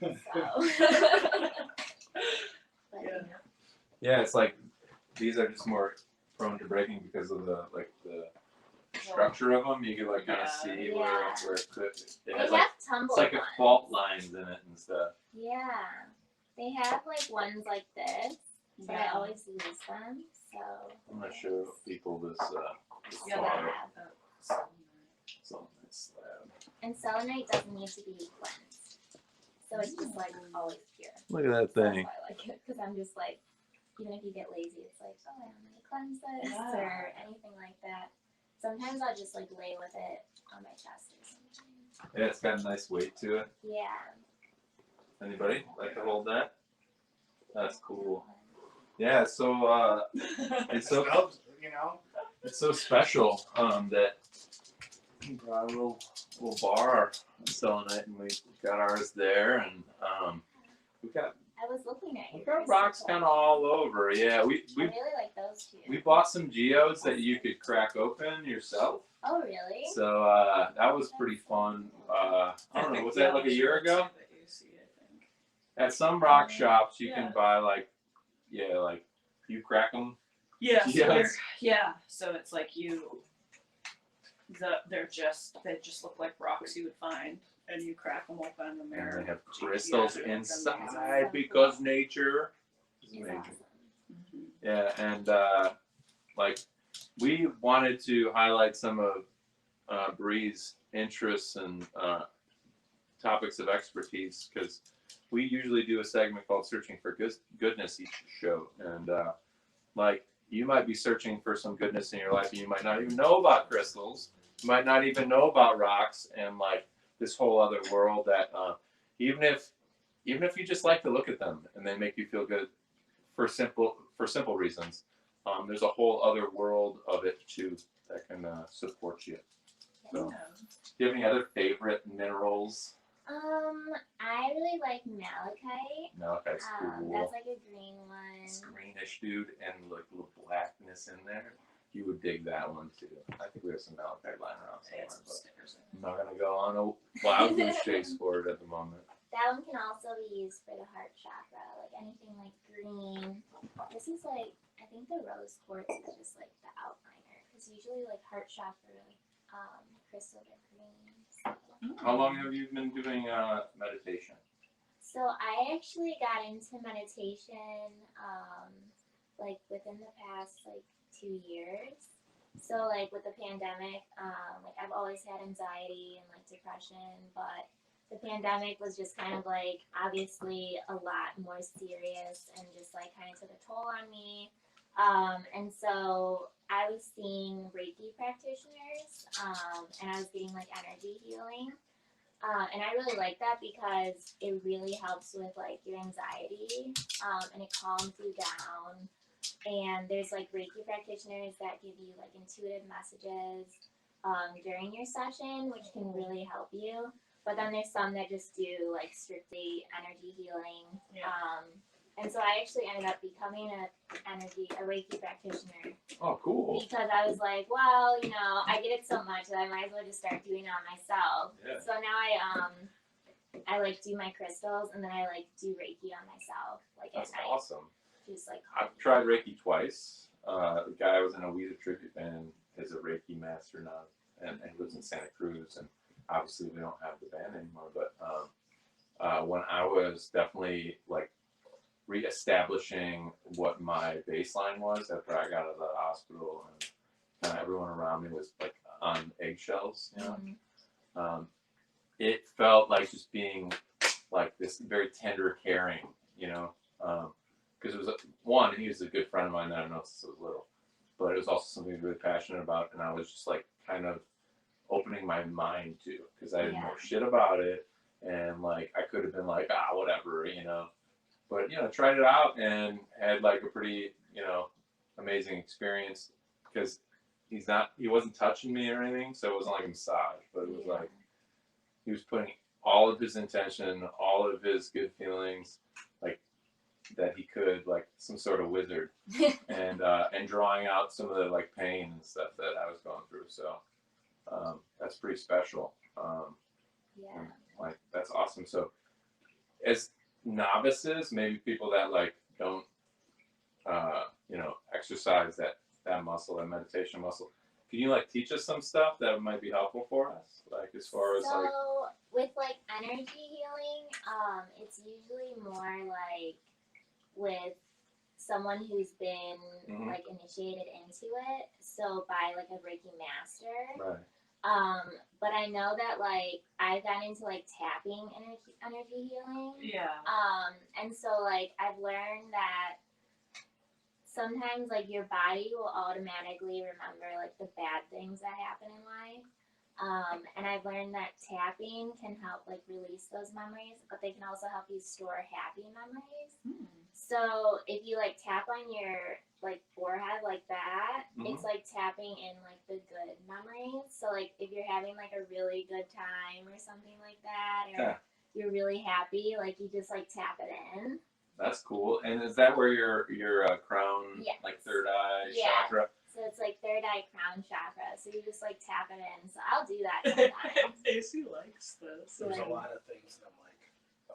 in my laundry. So. But, Yeah. Yeah, it's like these are just more prone to breaking because of the structure of them. You can like kind of Yeah. see Yeah. where it could. It They has have like tumbled it's like a ones. fault lines in it and stuff. Yeah. They have, like, ones like this, but I Yeah. always lose them. So. I'm gonna show people this Yeah, slab. Slab. So this slab. And selenite doesn't need to be cleansed. So it's just, like, always pure. Look at that So thing. that's why I like it, because I'm just like, even if you get lazy, it's like, oh, I'm gonna cleanse this Yeah. or anything like that. Sometimes I'll just like lay with it on my chest or something. Yeah, it's got a nice weight to it. Yeah. Anybody like to hold that? That's cool. Yeah, so it's so Smells, you know. it's so special that we brought a little bar of selenite and we got ours there and we got I was looking at we you. got rocks kind of all over. Yeah, I really like those two. we bought some geodes that you could crack open yourself. Oh, really? So that was pretty fun. I don't know, was that like a year ago? At some rock shops, you Yeah. can buy like you crack them. Yeah, so Yes. so it's like they just look like rocks you would find, and you crack them open and And they're they have GPSs crystals and then- inside because nature is He's amazing. awesome. Mhm. Yeah, and like we wanted to highlight some of Bree's interests and topics of expertise because we usually do a segment called Searching for Goodness each show. And like you might be searching for some goodness in your life and you might not even know about crystals. You might not even know about rocks and like this whole other world that even if you just like to look at them and they make you feel good for simple reasons, there's a whole other world of it too that can support you. So, Yeah. do you have any other favorite minerals? I really like malachite. Malachite's cool. That's like a green one. It's greenish, dude, and like a little blackness in there. You would dig that one too. I think we have some malachite lying around They had somewhere, some but stickers in I'm not gonna go on a wild goose chase for it at the moment. That one can also be used for the heart chakra, like anything like green. This is like, I think the rose quartz is just like the outliner, because usually like heart chakra crystals are green. How long have you been doing meditation? So I actually got into meditation like within the past like 2 years. So like with the pandemic, like I've always had anxiety and like depression, but the pandemic was just kind of like obviously a lot more serious and just like kind of took a toll on me. And so I was seeing Reiki practitioners, and I was getting like energy healing. And I really like that because it really helps with like your anxiety, and it calms you down. And there's like Reiki practitioners that give you like intuitive messages during your session, which can really help you. But then there's some that just do like strictly energy healing. And so I actually ended up becoming a Reiki practitioner. Oh, cool. Because I was like, well, you know, I get it so much that I might as well just start doing it on myself. Yeah. So now I like do my crystals and then I like do Reiki on myself, like That's at night. awesome. Just like I've tried Reiki twice. The guy I was in a Weezer tribute band is a Reiki master now, and he lives in Santa Cruz. And obviously, we don't have the band anymore. But when I was definitely like reestablishing what my baseline was after I got out of the hospital, and kind of everyone around me was like on eggshells, you know. It felt like just being like this very tender, caring, you know. Because it was one, he was a good friend of mine that I know since I was little, but it was also something I was really passionate about, and I was just like kind of opening my mind to, because I didn't know shit about it, and like I could have been like, whatever, you know, but you know, tried it out and had like a pretty, you know, amazing experience, because he wasn't touching me or anything, so it wasn't like a massage, but it was like he was putting all of his intention, all of his good feelings, like that he could, like some sort of wizard, and drawing out some of the like pain and stuff that I was going through. So that's pretty special. And, like that's awesome. So as novices, maybe people that like don't you know, exercise that muscle, that meditation muscle, can you like teach us some stuff that might be helpful for us, like as far as like with like energy healing, it's usually more like with someone who's been like initiated into it, so by like a Reiki master. right. But I know that like I've gotten into like tapping energy healing. And so like I've learned that sometimes like your body will automatically remember like the bad things that happen in life. And I've learned that tapping can help like release those memories, but they can also help you store happy memories. So if you like tap on your like forehead like that, it's like tapping in like the good memories. So like if you're having like a really good time or something like that, or you're really happy, like you just like tap it in. That's cool. And is that where your crown, like third eye chakra? So it's like third eye crown chakra. So you just like tap it in. So I'll do that sometimes. AC likes this. There's a lot of things that I'm like,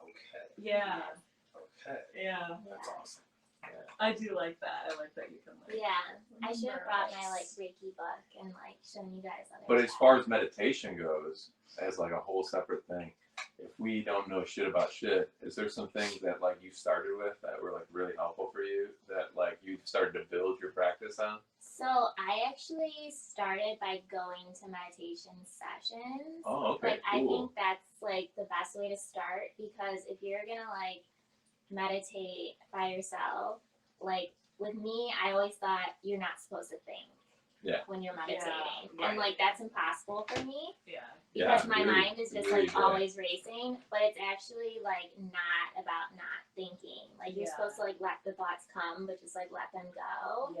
okay. Yeah. Okay. Yeah. That's awesome. I do like that. I like that you can like. I should have brought my like Reiki book and like shown you guys other But stuff. as far as meditation goes, as like a whole separate thing, if we don't know shit about shit, is there some things that like you started with that were like really helpful for you, that like you started to build your practice on? So I actually started by going to meditation sessions. Oh, okay, like I cool. think that's like the best way to start, because if you're gonna like meditate by yourself, like with me, I always thought you're not supposed to think when you're meditating, and like that's impossible for me. Because my mind is just like always racing, but it's actually like not about not thinking. Like you're supposed to like let the thoughts come, but just like let them go.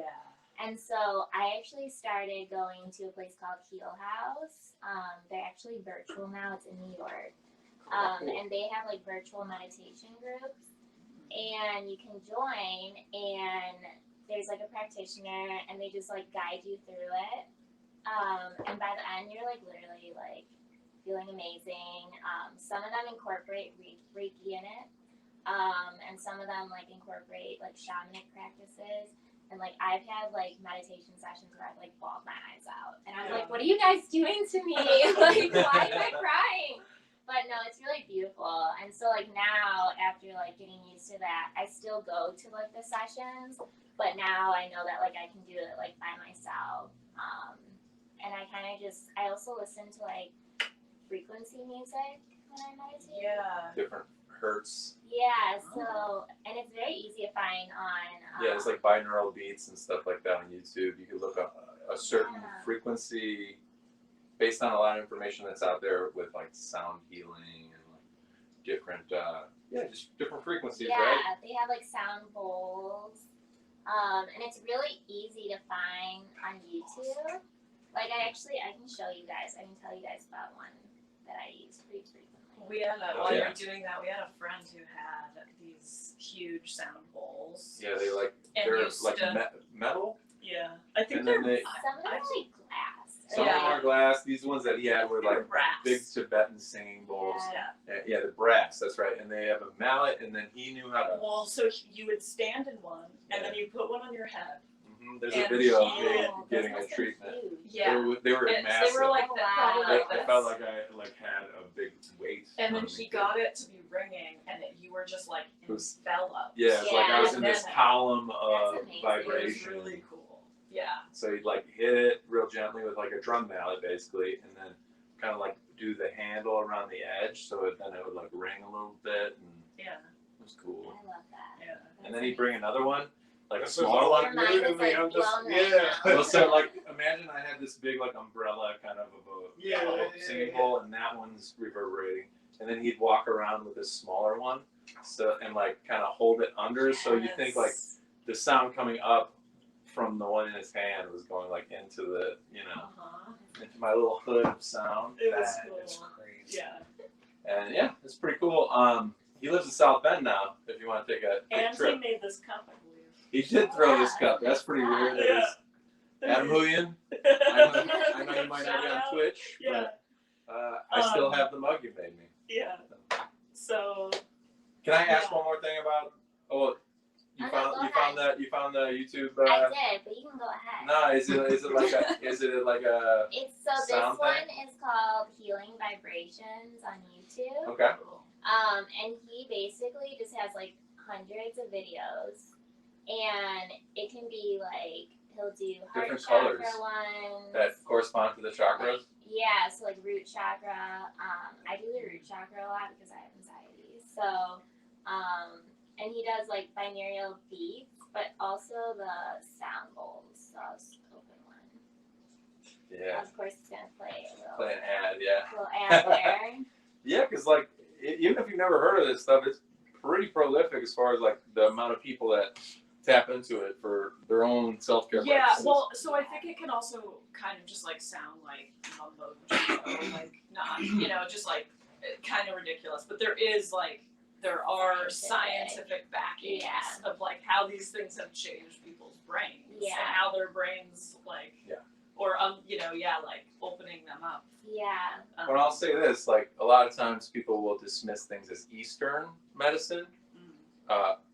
And so I actually started going to a place called Heal House. They're actually virtual now. It's in New York. And they have like virtual meditation groups, and you can join, and there's like a practitioner, and they just like guide you through it. And by the end, you're like literally like feeling amazing. Some of them incorporate Reiki in it, and some of them like incorporate like shamanic practices. And like I've had like meditation sessions where I've like bawled my eyes out, and I'm like, what are you guys doing to me? Like, why am I crying? But no, it's really beautiful. And so like now, after like getting used to that, I still go to like the sessions, but now I know that like I can do it like by myself. And I kind of just, I also listen to like frequency music when I meditate. Yeah. Different hertz. Yeah, so, and it's very easy to find on. Yeah, it's like binaural beats and stuff like that on YouTube. You can look up a certain Yeah. frequency based on a lot of information that's out there with like sound healing and like different, just different frequencies, Yeah, right? they have like sound bowls. And it's really easy to find on YouTube. Like I can show you guys, I can tell you guys about one that I use pretty frequently. We had Oh, while you yeah. were doing that, we had a friend who had these huge sound bowls. Yeah, they like, And they're used like to- metal. Yeah, I think And then they're they- Some of them are like glass. Some of them Yeah. are glass. These ones that he had were like brass. big Tibetan singing bowls. Yeah. Yeah, the brass, that's right. And they have a mallet, and then he knew how to. Well, so you would stand in one, and then you put one on your head. There's a and video of he- me Oh, getting those a must be treatment. huge. Yeah. They were massive. They were like Oh, that, wow. probably like I this. felt like I had a big weight. And then on he me. got it to be ringing, and you were just like It was- enveloped. Yeah, it's like I was in Yeah. this column of amazing. It was vibration. really cool. Yeah. So he'd like hit it real gently with like a drum mallet basically, and then kind of like do the handle around the edge, so then it would like ring a little bit, and Yeah. it was cool. I love that. Yeah. And then he'd bring another one, like a This is smaller all one. Your mind is like I'm just- blown right yeah. now. Well, so like imagine I had this big like umbrella kind of Yeah, a singing bowl, and that one's reverberating, and then he'd walk around with this smaller one, so and like kind of hold it under, so you think like Yes. the sound coming up from the one in his hand was going like into the Uh-huh. into my little hood of sound. It was That cool. is crazy. Yeah. And yeah, it's pretty cool. He lives in South Bend now. If you want to take a quick And he trip, made this cup, I believe. he did throw this cup. That's pretty weird. That Yeah. is- Adam Huyen. I know you might not be on Shout out. Twitch, Yeah. but I still have the mug you made me. Yeah. So Can I ask Yeah. one more thing about? Oh, you Oh, no, found go you found the YouTube. I did, but you can go ahead. No, is it like a It's so this sound one thing? is called Healing Vibrations on YouTube. Okay. And he basically just has like hundreds of videos, and it can be like he'll do heart Different chakra colors ones. that correspond to the chakras? Yeah, so like root chakra. I do the root chakra a lot because I have anxiety. So, and he does like binaural beats, but also the sound bowls. So I'll just open one. Yeah. Of course, it's gonna play a little, Play an ad, yeah. little ad there. Yeah, because like even if you've never heard of this stuff, it's pretty prolific as far as like the amount of people that tap into it for their own self-care yeah, purposes. well, so I think it can also kind of just like sound like mumbo jumbo, like not, just like kind of ridiculous. But there are scientific backings Yeah. of like how these things have changed people's brains Yeah. and how their brains like, Yeah. or like opening them up. Yeah. But I'll say this, like a lot of times people will dismiss things as Eastern medicine.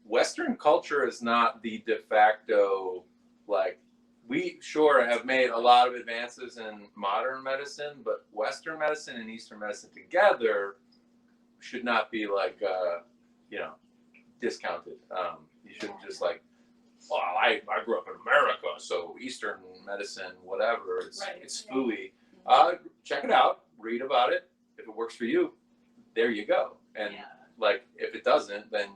Western culture is not the de facto, like, we sure have made a lot of advances in modern medicine, but Western medicine and Eastern medicine together should not be like, discounted. You shouldn't just like, well, I grew up in America, so Eastern medicine, whatever, it's Right. fooey. Check it out, read about it. If it works for you, there you go. And Yeah. like, if it doesn't, then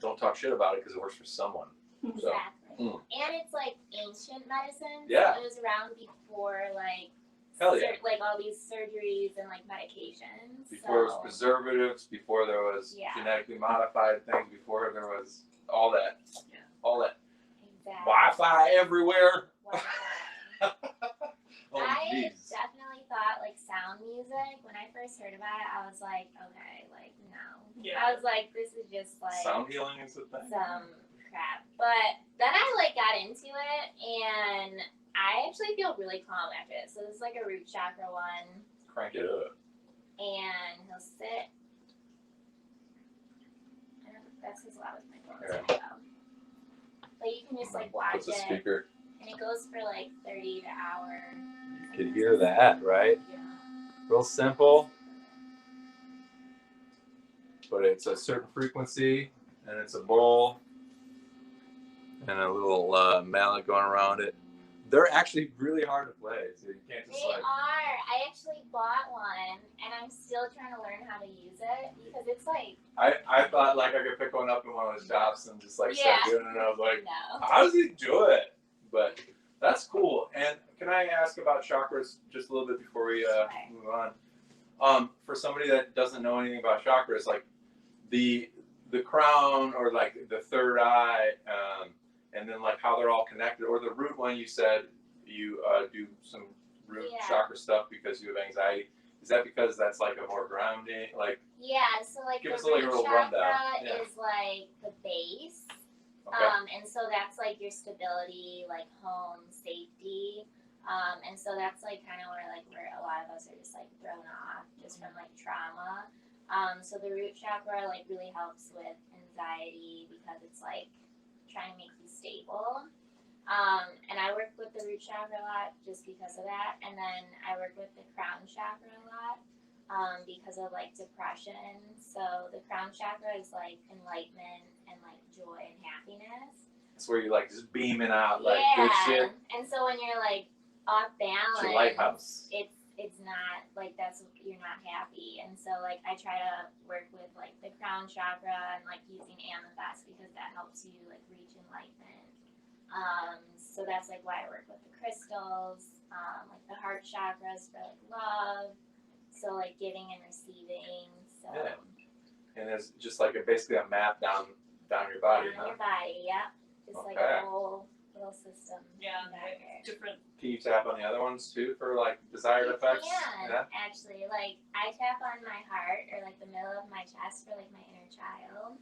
don't talk shit about it because it works for someone. So, Exactly. And it's like ancient medicine. Yeah. So it was around before like Hell yeah. like all these surgeries and like medications. before it was so, preservatives, before there was Yeah. genetically modified things, before there was all that, Yeah. all that exactly. Wi-Fi everywhere. Oh, I jeez. definitely thought like sound music when I first heard about it. I was like, okay, like no. Yeah. I was like, this is just like Sound healing is a thing. some crap. But then I like got into it, and I actually feel really calm after it. So this is like a root chakra one, Crank it up. and he'll sit. I don't know, that's as loud as my phone Yeah. is gonna go. But you can just like watch Puts a it, speaker. and it goes for like 30 to hour. Could hear that, right? Yeah. Real simple, but it's a certain frequency, and it's a bowl, and a little mallet going around it. They're actually really hard to play, so you can't just They like. are. I actually bought one, and I'm still trying to learn how to use it because it's like I thought like I could pick one up in one of those shops and just like start Yeah. doing it, and I was like, no. how does he do it? But that's cool. And can I ask about chakras just a little bit before we Sure. move on? For somebody that doesn't know anything about chakras, like the crown or like the third eye, and then like how they're all connected, or the root one you said you do some root Yeah. chakra stuff because you have anxiety. Is that because that's like a more grounding, like? Yeah, so like Give the us a little root chakra rundown. Yeah. is like the base. Okay. And so that's like your stability, like home, safety. And so that's like kind of where a lot of us are just like thrown off just from like trauma. So the root chakra like really helps with anxiety because it's like trying to make you stable. And I work with the root chakra a lot just because of that. And then I work with the crown chakra a lot because of like depression. So the crown chakra is like enlightenment and like joy and happiness. It's where you're like just beaming out like yeah. good shit. And so when you're like off balance, It's your lighthouse. it's not like you're not happy. And so like I try to work with like the crown chakra and like using amethyst because that helps you like reach enlightenment. So that's like why I work with the crystals, like the heart chakras for like love. So like giving and receiving. So Yeah. And there's just like basically a map down your body, on huh? your body, yeah. Just like Okay. a whole little system. Yeah, in there. different. Can you tap on the other ones too for like desired effects? can, Yeah. actually. Like I tap on my heart or like the middle of my chest for like my inner child.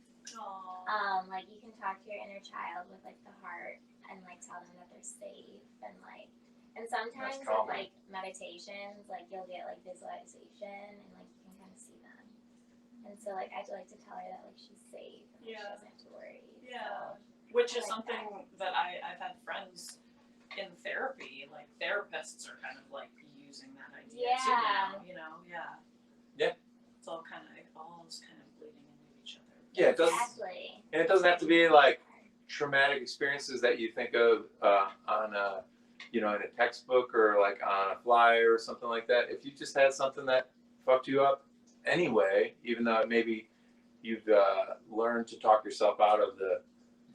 Like you can talk to your inner child with like the heart and like tell them that they're safe and like and sometimes with calming. like meditations like you'll get like visualization and like you can kind of see them. And so like I like to tell her that like she's safe and like, she Yeah. doesn't have to worry. Yeah. So, Which I is like something that I've had friends in therapy, like therapists are kind of like using that idea too now, you know, yeah. Yeah. It's all kind of, it all is kind of bleeding into each other. Yeah, it doesn't. exactly. And it doesn't have to be like traumatic experiences that you think of on a, in a textbook or like on a flyer or something like that. If you just had something that fucked you up anyway, even though maybe you've learned to talk yourself out of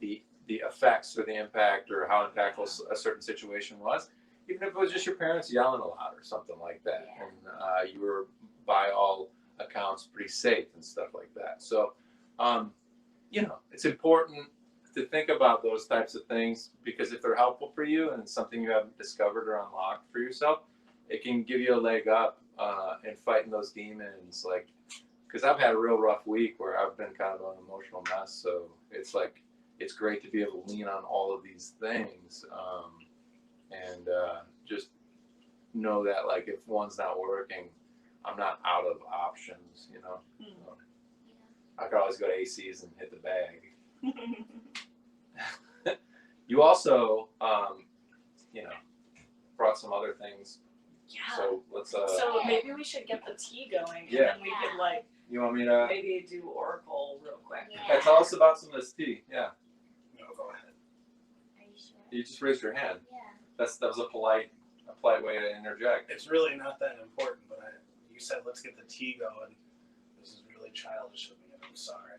the effects or the impact or how impactful a certain situation was, even if it was just your parents yelling a lot or something like that, Yeah. and you were by all accounts pretty safe and stuff like that. So, it's important to think about those types of things because if they're helpful for you and it's something you haven't discovered or unlocked for yourself, it can give you a leg up in fighting those demons. Like, because I've had a real rough week where I've been kind of an emotional mess. So it's like, it's great to be able to lean on all of these things and just know that like if one's not working, I'm not out of options, So I could always go to AC's and hit the bag. You also, brought some other things. Yeah. So let's. So maybe we should get the tea going, and Yeah. then we could like You want me to? maybe do Oracle real quick. Yeah. Tell us about some of this tea. Yeah. No, go ahead. Are you sure? You just raised your hand. Yeah. That was a polite way to interject. It's really not that important, but you said let's get the tea going. This is really childish of me, and I'm sorry.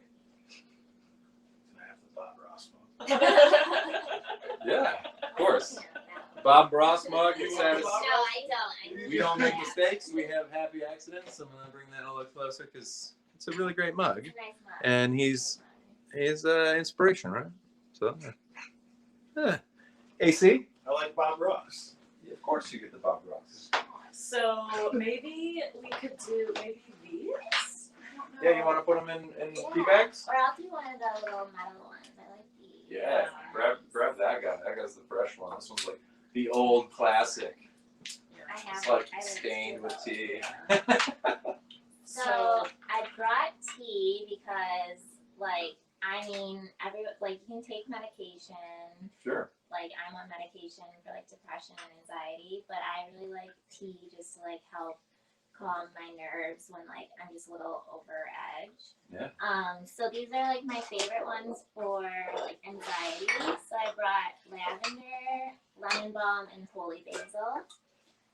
Can I have the Bob Ross mug? Yeah, of course. No. Bob Ross mug. It No, says I don't. we don't make mistakes. We have happy accidents. I'm gonna bring that a little closer because it's a really great mug, It's a nice mug. and he's inspiration, right? So, AC. I like Bob Ross. Yeah, of course you get the Bob Ross. So maybe we could do these. I don't know. Yeah, you want to put them in Yeah. tea bags? Or I'll do one of the little metal ones. I like these. Yeah, grab that guy. That guy's the fresh one. This one's like the old classic. I have. It's like I stained with tea. So I brought tea because, you can take medication. Sure. Like I'm on medication for like depression and anxiety, but I really like like tea just to like help calm my nerves when like I'm just a little over edge. Yeah. So these are like my favorite ones for like anxiety. So I brought lavender, lemon balm, and holy basil.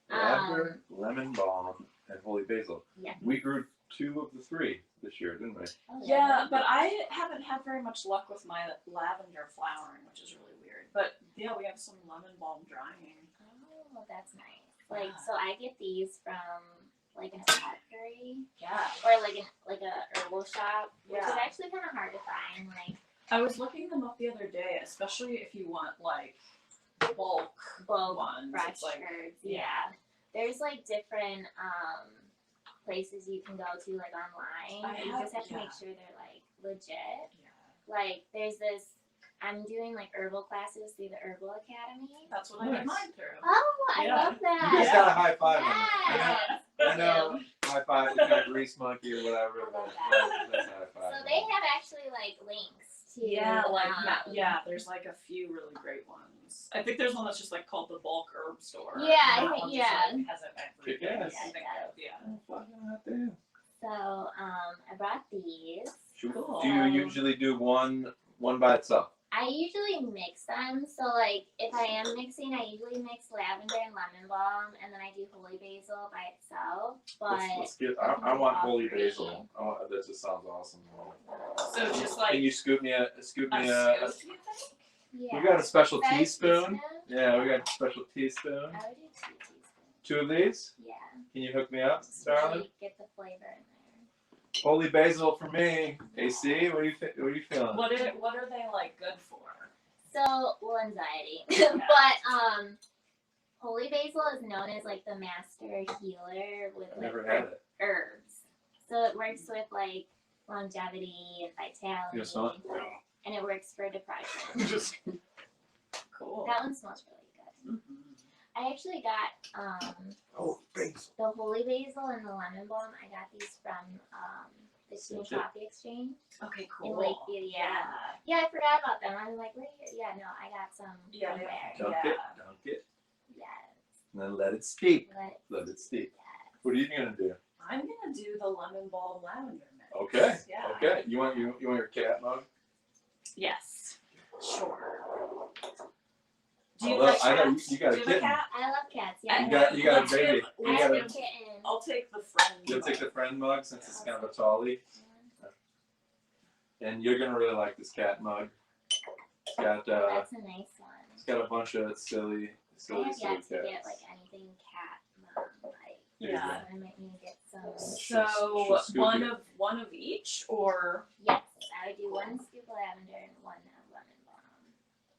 Lavender, lemon balm, and holy basil. Yeah. We grew 2 of the 3 this year, didn't we? Oh, Yeah, but I haven't had very much luck with my lavender flowering, which is really weird. But yeah, we have some lemon balm drying. Oh, that's nice. Like, so I get these from like an apothecary. Yeah. Or like a herbal shop, which is Yeah. actually kind of hard to find. Like I was looking them up the other day, especially if you want like bulk ones. fresh It's like, herbs. Yeah. There's like different places you can go to like online. You just have to make sure they're like legit. Yeah. Like there's this. I'm doing like herbal classes through the Herbal Academy. That's what I did mine through. Oh, I Yeah. love that. You guys got a high five on Yes. that. I know. High five, you got a grease monkey or whatever. I love But that's a high five. So they have actually like links to There's like a few really great ones. I think there's one that's just like called the bulk herb store. Yeah, I That think- one yeah. Just, like, has everything. Yes. you can think of, yeah. So I brought these. Cool. Do you usually do one by itself? I usually mix them. So like if I am mixing, I usually mix lavender and lemon balm, and then I do holy basil by itself. But Let's get. I want holy basil. Oh, that just sounds awesome. So it's just like Can you scoop me a? scoop, you think? yeah. We got a special Is that a teaspoon. Yeah, we got a special teaspoon. I would do 2 teaspoons. 2 of these. Yeah. Can you hook me up, Just darling? really get the flavor in there. Holy basil for me. AC, what are you feeling? What are they like good for? So, well, anxiety. But holy basil is known as like the master healer with I've like never had it. herbs. So it works with like longevity and vitality. You smell it? No. And it works for depression. Just Cool. That one smells really good. I actually got oh, basil. the holy basil and the lemon balm. I got these from the Tea and Coffee Exchange Okay, cool. in Lakeview. Yeah, I forgot about them. I was like, where? Yeah, no, I got some Yeah, from they- there. Dunk it, Yes. and then let it steep. Let Let it steep. What are you gonna do? I'm gonna do the lemon balm lavender mix. Okay. Yeah. Okay. You want your cat mug? Yes. Sure. Do I you love- like I know cats? you got a Do you have kitten. cat? I love cats. Yeah. You got a Let's baby. give- You I got have a. a kitten. I'll take the friend. You'll take the mug. friend mug since it's kind of a tallie, and you're gonna really like this cat mug. It's got That's a nice one. it's got a bunch of silly I have cats. yet to get like anything cat like. Yeah. So I might need to get some. She'll scoop one you. of each, or Yes, I would do 1 scoop of lavender and 1 of lemon balm.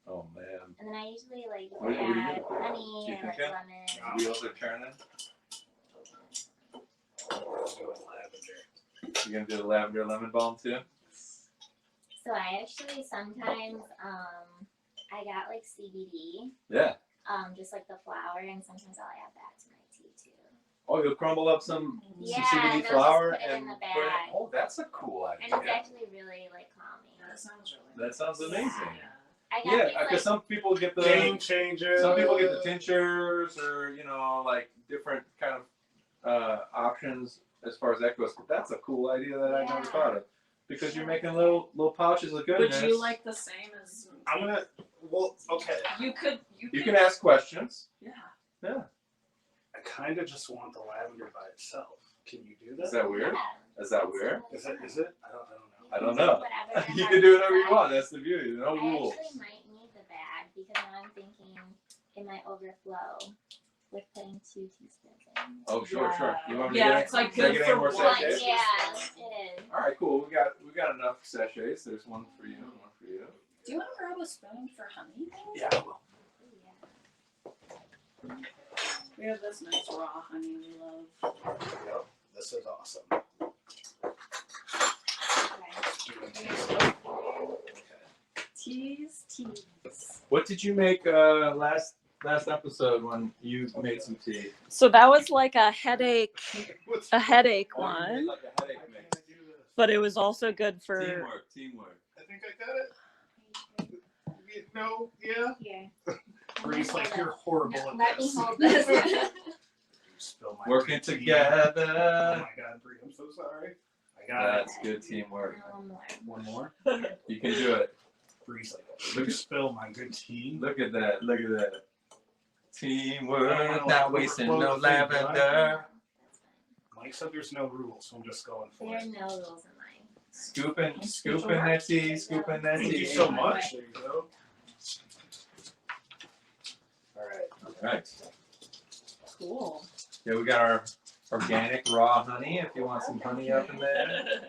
Oh man. And then I usually like What do you add do? honey You or like think lemon. Wheels are turning. You're gonna do the lavender lemon balm too? So I actually sometimes I got like CBD, Yeah. just like the flour, and sometimes I'll add that to my tea too. Oh, you'll crumble up some Yeah, CBD and I'll flour just put it in and the put it. bag. Oh, that's a cool And idea. it's actually really like calming. that sounds really. That sounds amazing. Yeah. I got Yeah, these, because like, some people get Game the changer. some people get the tinctures or like different kind of options as far as that goes. But that's a cool idea that I never Yeah. thought of because you're making little pouches of goodness. Would you like the same as? I'm gonna. Well, okay. You could. You can ask questions. Yeah. I kind of just want the lavender by itself. Can you do Is that? that weird? yeah. Is that weird? Is it? I don't know. I don't You can know. do whatever You the can do heart whatever you desires. want. That's the beauty. No I rules. actually might need the bag because now I'm thinking it might overflow with putting 2 teaspoons in. Oh, sure. You want me to Yeah, get it's like should I good get for any more one. sachets? Yeah, it is. All right, cool. We got enough sachets. There's one for you and one for you. Do you want to grab a spoon for honey? Yeah. I will. Yeah. We have this nice raw honey we love. Yep. This is awesome. Okay. Teas. What did you make last episode when you made some tea? So that was like a headache What's Oh, you made one, like a headache mix. but it was also good for. Teamwork. I think I got it. No, yeah. Here. Bree's like, you're horrible at Let me this. hold this. Working good team. together. Oh my God, Bree, I'm so sorry. I got it. That's good teamwork. Now one more. One more. You can do it. Bree's like, you spill my good team. Look at that. Look at that. Teamwork, Like, not wasting no overflow the thing, do I? lavender. Mike said there's no rules, so I'm just going for There are it. no rules in mine. Scooping that tea, scooping that Thank tea. you so much. There you go. All right. All right. Cool. Yeah, we got our organic raw honey. If you want some honey up in there.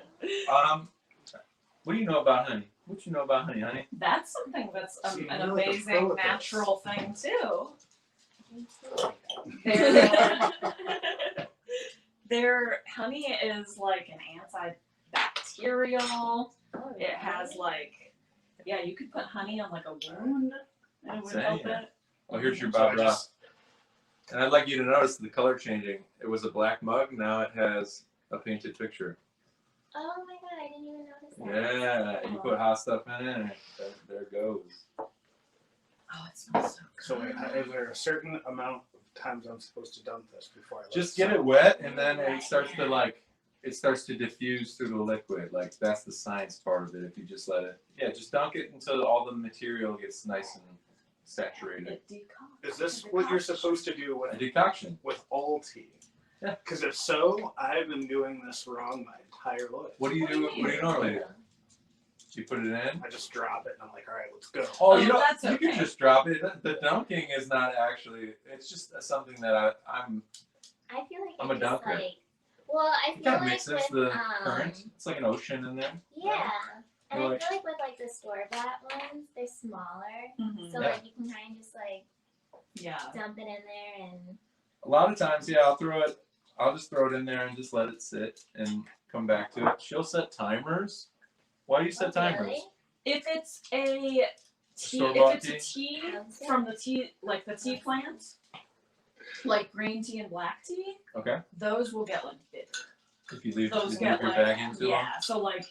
What do you know about honey? What you know about honey, honey? That's something that's See, an you're like a pro amazing at this. natural thing too. Their honey is like an antibacterial. Oh, It has really? like, yeah, you could put honey on like a wound and it would Same. help it. Oh, here's your So I Bob Ross. just- And I'd like you to notice the color changing. It was a black mug. Now it has a painted picture. Oh my God, I didn't even notice that. Yeah, you put hot stuff in it, and there it goes. Oh, it smells so good. So wait, is there a certain amount of times I'm supposed to dump this before I let Just it get it settle? wet, and then it starts to it starts to diffuse through the liquid. Like that's the science part of it. If you just let it, just dunk it until all the material gets nice and saturated. It decocts. Is this what you're supposed to do A with decoction. all tea? Yeah. Because if so, I've been doing this wrong my entire life. What do you do? What do you normally do? You put it in. I just drop it and I'm like, all right, let's go. Oh, Oh, that's you can okay. just drop it. The dunking is not actually. It's just something that I'm. I feel like I'm I a just dunker. like. Well, I It feel kind of like mixes with the current. It's like an ocean in there. Yeah. And You're I like- feel like with like the store bought ones, they're smaller. Mhm. So Yeah. like you can kind of just like Yeah. dump it in there and A lot of times, I'll just throw it in there and just let it sit and come back to it. She'll set timers. Why do you set Oh, timers? really? If it's a tea, Store-bought if it's a tea Sounds good. from the tea, like the tea plant, like green tea and black tea, Okay. those will get like bitter. If you leave, Those you get leave your like, bag in too long, yeah. So like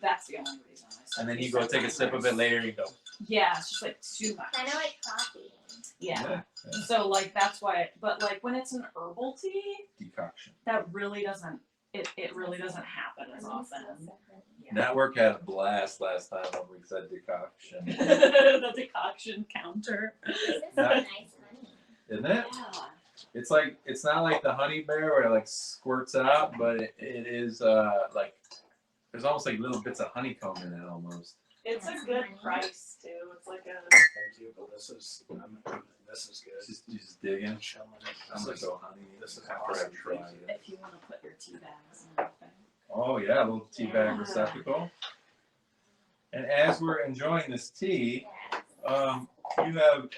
that's the only reason. I said and then we you go set take a sip of it timers. later and you go. Yeah, it's just like too much. kind of like coffee. Yeah. So like that's why, but like when it's an herbal tea, Decoction. that really doesn't. It really doesn't happen as Let me often. smell something. Yeah. Network had a blast last time when we said decoction, The decoction counter. This is some nice honey. isn't it? Yeah. It's like it's not like the honey bear where it like squirts out, but it is like there's almost like little bits of honeycomb in it almost. It's a good price too. It's like a. Thank you, but this is good. You just dig in. Chilling. I'm gonna go honey. This is after awesome. I've tried it. If you want to put your tea bags and everything. Oh yeah, a little tea bag Yeah. receptacle. And as we're enjoying this tea, Yes. you have a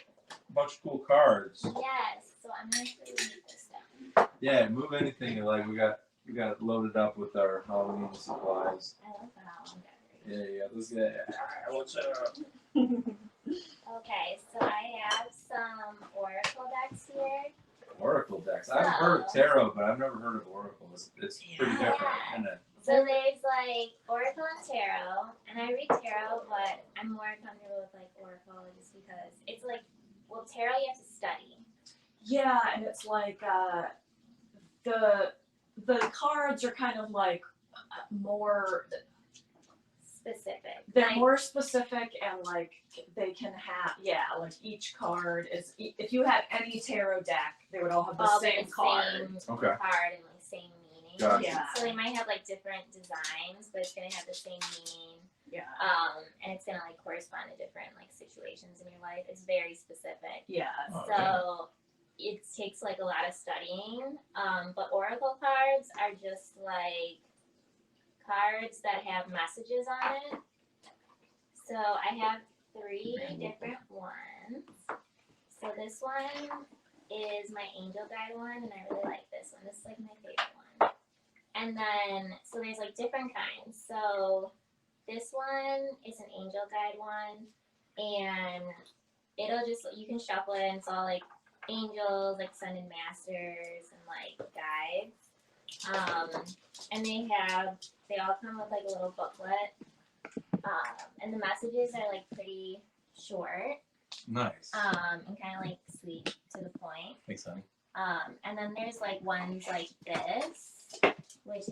bunch of cool cards. Yes. So I'm gonna move this down. Yeah, move anything you like. We got it loaded up with our Halloween supplies. I love the Halloween decorations. Yeah, let's get. What's up? Okay, so I have some oracle decks here. Oracle decks. I've heard of tarot, but I've never heard of oracle. It's pretty Yeah. different, isn't it? So there's like oracle and tarot, and I read tarot, but I'm more comfortable with like oracle just because it's like, well, tarot you have to study. Yeah, and it's like the cards are kind of like more. Specific. They're Like, more specific and like they can have like each card is if you had any tarot deck they would all have the all same card. same Okay. card and like same meaning. Gotcha. Yeah. So they might have like different designs, but it's gonna have the same meaning. Yeah. And it's gonna like correspond to different like situations in your life. It's very specific. Yeah. Oh, So it takes like a lot of studying. But oracle cards are just like cards that have messages on it. So I have 3 different ones. So this one is my angel guide one, and I really like this one. This is like my favorite one. And then, so there's like different kinds. So this one is an angel guide one, and it'll just, you can shuffle it, and it's all like angels, like sun and masters, and like guides. And they all come with like a little booklet. And the messages are like pretty short, Nice. and kind of like sweet to the point. Thanks, honey. And then there's like ones like this, this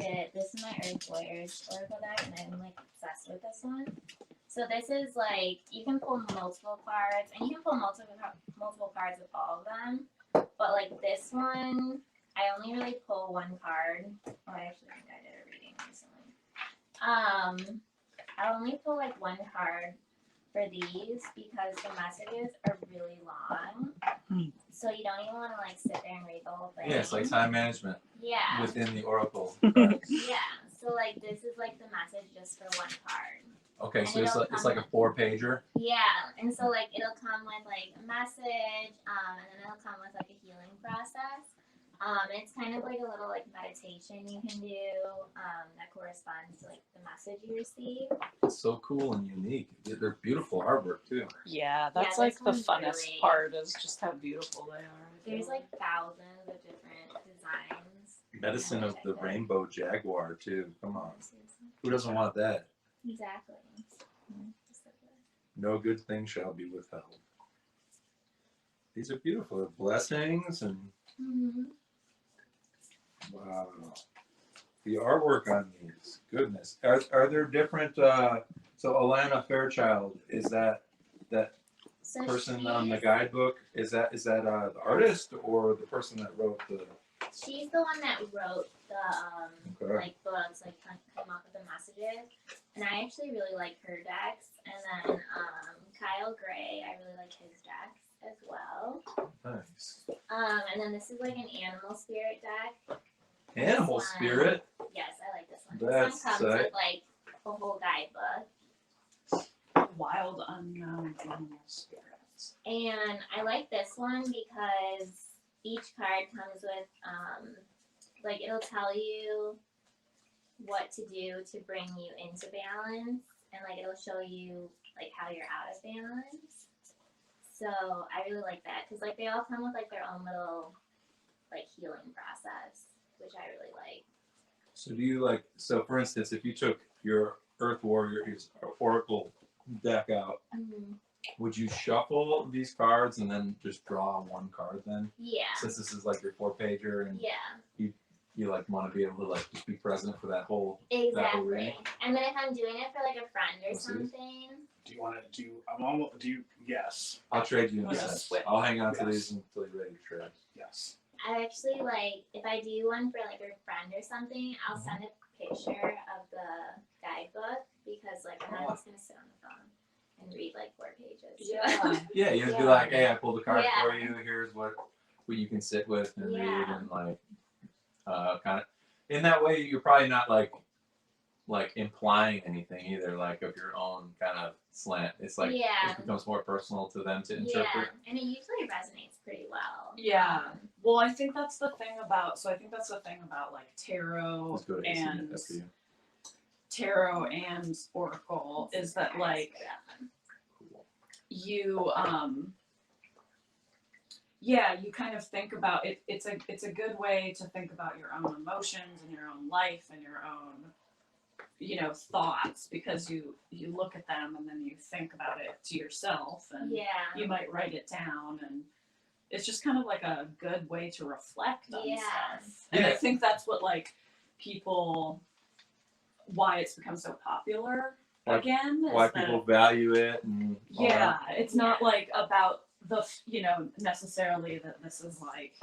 is my Earth Warriors Oracle deck, and I'm like obsessed with this one. So this is like, you can pull multiple cards, and you can pull multiple cards with all of them. But like this one, I only really pull one card. Oh, I actually think I did a reading recently. I only pull like one card for these because the messages are really long. So you don't even want to like sit there and read the whole thing. Yeah, it's like time management. Yeah. Within the oracle. Yeah. So like this is like the message just for one card. Okay, And so it's like a 4-pager. Yeah, and so like it'll come with like a message, and then it'll come with like a healing process. It's kind of like a little like meditation you can do that corresponds to like the message you receive. It's so cool and unique. They're beautiful artwork too. Yeah, that's Yeah, like this the one's funnest really- part is just how beautiful they are. I feel There's like thousands of different designs. Medicine of the rainbow jaguar too. Come on, who doesn't want that? Exactly. Just like this. No good thing shall be withheld. These are beautiful. They're blessings and wow. The artwork on these, goodness. Are there different? So Alana Fairchild, is that So person on the she's- guidebook? Is that the artist or the person that wrote the? She's the one that wrote the Okay. like books, like come up with the messages, and I actually really like her decks. And then Kyle Gray, I really like his decks as well. Nice. And then this is like an animal spirit deck. Animal This one- spirit. Yes, I like this one. That's This one comes sick. with like a whole guidebook. wild unknown animal spirits. And I like this one because each card comes with like it'll tell you what to do to bring you into balance, and like it'll show you like how you're out of balance. So I really like that because like they all come with like their own little like healing process, which I really like. So do you like? So for instance, if you took your Earth Warriors Oracle deck out, would you shuffle these cards and then just draw one card then? Yeah. Since this is like your 4-pager and Yeah. you like want to be able to like just be present for that whole Exactly. reading? And then if I'm doing it for like a friend or Let's see. something, Do you want to do? I'm almost. Do you? Yes. I'll trade you in a Yes. sec. I'll hang on to Yes. these until you're ready to trade. Yes. I actually like if I do one for like a friend or something, I'll send a picture of the guidebook because like I'm not just gonna sit on the phone and read like 4 pages. Yeah. Yeah, you'd be Yeah. like, hey, I pulled a card Yeah. for you. Here's what you can sit with and read Yeah. and like kind of. In that way, you're probably not like implying anything either, like of your own kind of slant. It's like Yeah. it becomes more personal to them to Yeah, interpret. and it usually resonates pretty well. Yeah. Well, I think that's the thing about like tarot Let's go to AC and after you. tarot and oracle is that like you yeah, you kind of think about it. It's a good way to think about your own emotions and your own life and your own, thoughts, because you look at them and then you think about it to yourself and Yeah. you might write it down, and it's just kind of like a good way to reflect on Yeah. stuff. And I Yeah. think that's what like people, why it's become so popular Why- again. is Why that- people value it and all yeah, that. it's not like about the necessarily that this is like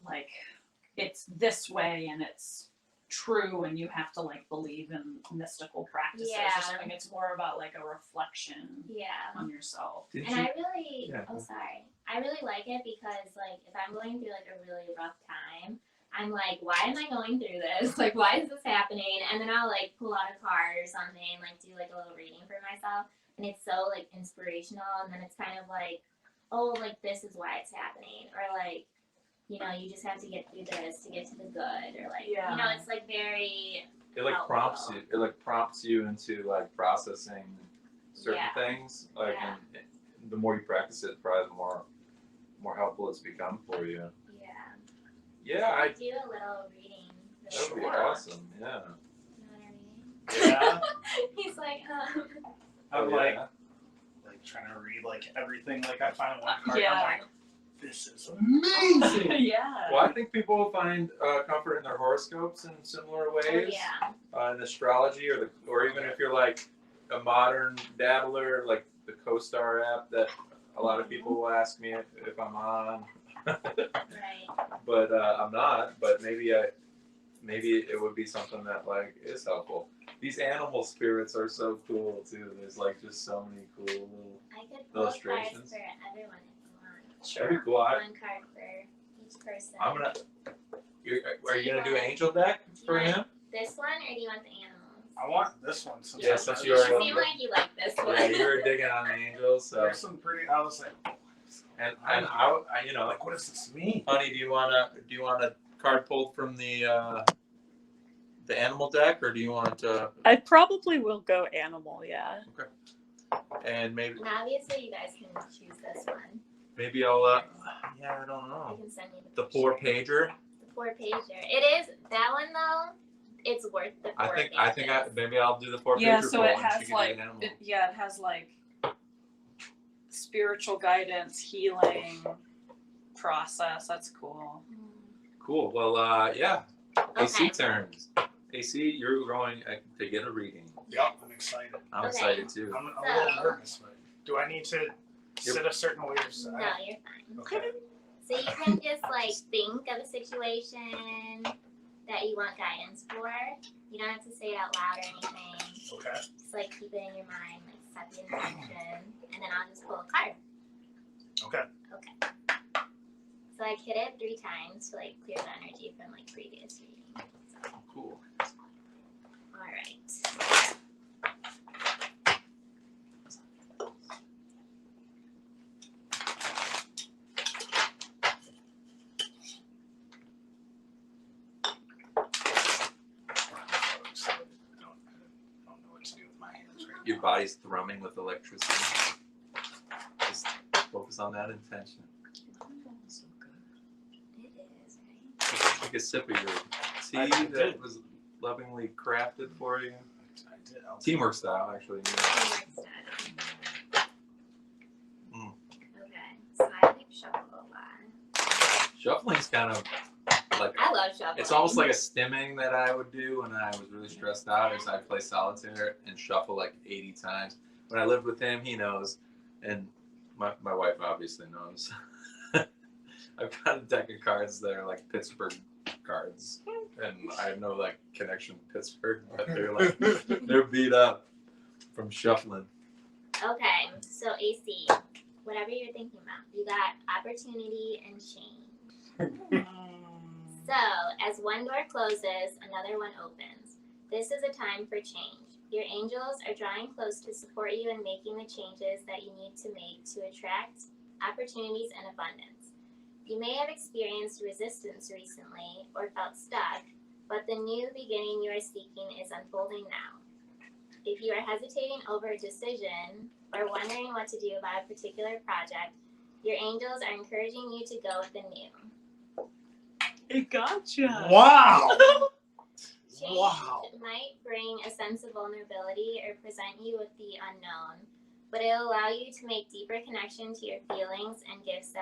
like it's this way and it's true and you have to like believe in mystical practices Yeah. or something. It's more about like a reflection Yeah. on yourself. Did And you? I really, Yeah. I really like it because like if I'm going through like a really rough time, I'm like, why am I going through this? Like, why is this happening? And then I'll like pull out a card or something, like do like a little reading for myself, and it's so like inspirational. And then it's kind of like, oh, like this is why it's happening, or like, you just have to get through this to get to the good, or like, Yeah. it's like very, It like helpful. prompts you. It like prompts you into like processing certain Yeah. things. Like, Yeah. and the more you practice it, probably the more helpful it's become for you. yeah. Yeah, I do a little reading. that would be really awesome. Yeah. You know what I mean? Yeah. He's like, I'm Oh, like yeah. trying to read like everything. Like I find one card. Yeah. I'm like, This is amazing. Yeah. Well, I think people will find comfort in their horoscopes in similar ways. Oh, yeah. In astrology, or even if you're like a modern dabbler, like the CoStar app that a lot of people will ask me if I'm on. Right. But I'm not. But maybe it would be something that like is helpful. These animal spirits are so cool too. There's like just so many cool little I could pull cards illustrations. for everyone if you want. That'd be cool. One card for each person. I'm gonna. Are you gonna do angel deck for him? This one, or do you want the animals? I want this one. Since Yeah, I since read you this already- You one. seem like you like this one. Yeah, you were digging on the angels. So There's some pretty. I was like, and I you know, like, what does this mean? honey, do you want a card pulled from the animal deck, or do you want to? I probably will go animal, yeah. And maybe And obviously, you guys can choose this one. maybe I'll yeah, I don't I know. can send you The 4 picture. pager. The 4-pager. It is that one though. It's worth the 4 I think maybe I'll do the 4 pager. Yeah, so pull it and she has can do like an animal. it has like spiritual guidance, healing process. That's cool. Cool. Well, yeah. AC Okay. turns. AC, you're going to get a reading. Yep, I'm excited. I'm Okay. excited too. I'm a little nervous, but do I need to sit a certain way or so? No, you're fine. Okay. So you can just like think of a situation that you want guidance for. You don't have to say it out loud or anything. Okay. Just like keep it in your mind, like set the intention, and then I'll just pull a card. Okay. Okay. So I hit it 3 times to like clear the energy from like previous reading. So, Cool. all right. I don't know what to do with my hands right Your now. body's thrumming with electricity. Just focus on that intention. It is, right? Take a sip of your tea I that did. was lovingly crafted for you. I did. Teamwork style, actually. Teamwork style. Mm. Okay. So I like shuffle a lot. Shuffling's kind of like I love shuffling. it's almost like a stimming that I would do when I was really stressed out. Is I'd play solitaire and shuffle like 80 times. When I lived with him, he knows, and my wife obviously knows. I've got a deck of cards that are like Pittsburgh cards, and I have no like connection to Pittsburgh, but they're beat up from shuffling. Okay, so AC, whatever you're thinking about, you got opportunity and change. So, as one door closes, another one opens. This is a time for change. Your angels are drawing close to support you in making the changes that you need to make to attract opportunities and abundance. You may have experienced resistance recently or felt stuck, but the new beginning you are seeking is unfolding now. If you are hesitating over a decision or wondering what to do about a particular project, your angels are encouraging you to go with the new. It gotcha. Wow. Change Wow. might bring a sense of vulnerability or present you with the unknown, but it'll allow you to make deeper connection to your feelings and gifts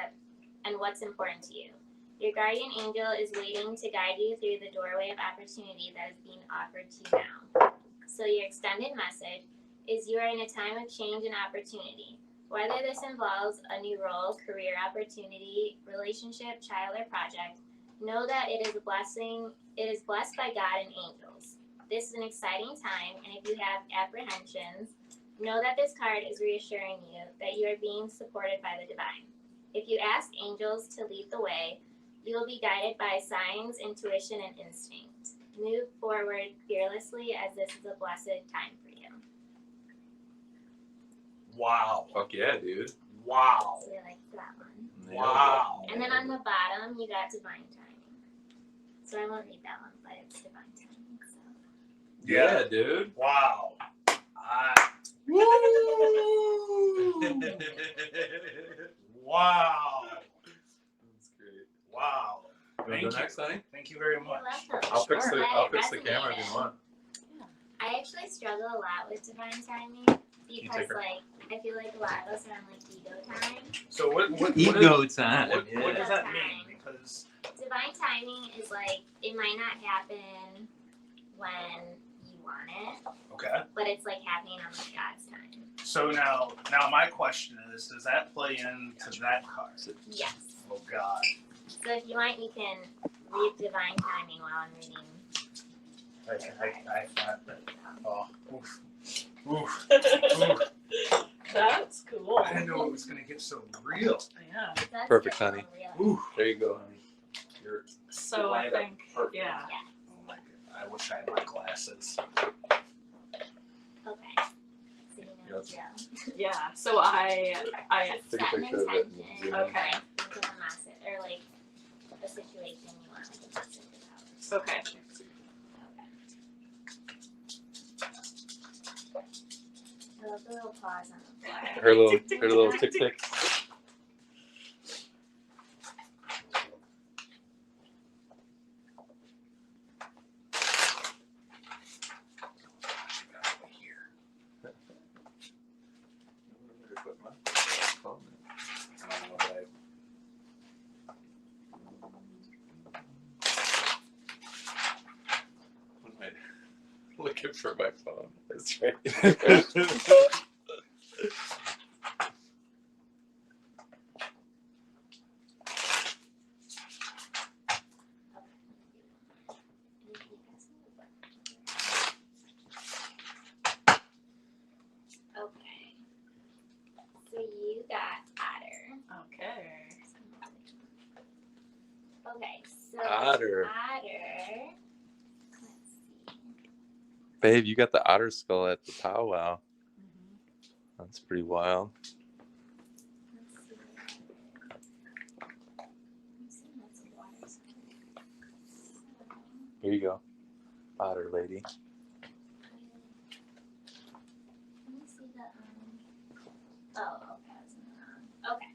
and what's important to you. Your guardian angel is waiting to guide you through the doorway of opportunity that is being offered to you now. So your extended message is you are in a time of change and opportunity. Whether this involves a new role, career opportunity, relationship, child, or project, know that it is a blessing. It is blessed by God and angels. This is an exciting time, and if you have apprehensions, know that this card is reassuring you that you are being supported by the divine. If you ask angels to lead the way, you will be guided by signs, intuition, and instinct. Move forward fearlessly, as this is a blessed time for you. Wow. Fuck yeah, dude. Wow. So I like that one. Nailed Wow. it. And then on the bottom, you got divine timing. So I won't read that one, but it's divine timing. So. Yeah, dude. Wow. Wow. That's great. Wow. You wanna Thank go you. next, honey? Thank you very You're much. welcome. I'll fix Sure. the Glad it camera if you resonated. want. I actually struggle a lot with divine timing Because like I feel like a lot of us are on like ego time. So what Ego time. what Yeah. does that mean? Because Divine timing is like it might not happen when you want it, okay. but it's like happening on like God's time. So now my question is, does that play into that card? Yes. Oh God. So if you want, you can read divine timing while I'm reading. I thought that. Oh, oof. Oof. That's cool. I didn't know it was gonna get so real. Yeah. That's Perfect, good, honey. real. Oof. There you go, honey. You're So I Light up think, perfect. yeah. Oh my God. I wish I had my glasses. Okay. So you know it's real. Yeah. So I Take a Set an picture of it and intention. zoom in. Okay. Think of a message or like a situation you want like a message about. okay. Okay. I love the little pause on the floor. Her little tick tick. Looking for my phone. That's right. Okay. So you got otter. Okay. Okay, so Otter. Otter. Let's see. Babe, you got the otter skull at the powwow. That's pretty wild. Let's see. I'm seeing lots of water signs. So, Here you go. Otter lady. let me see the oh, okay, I was in the wrong. Okay.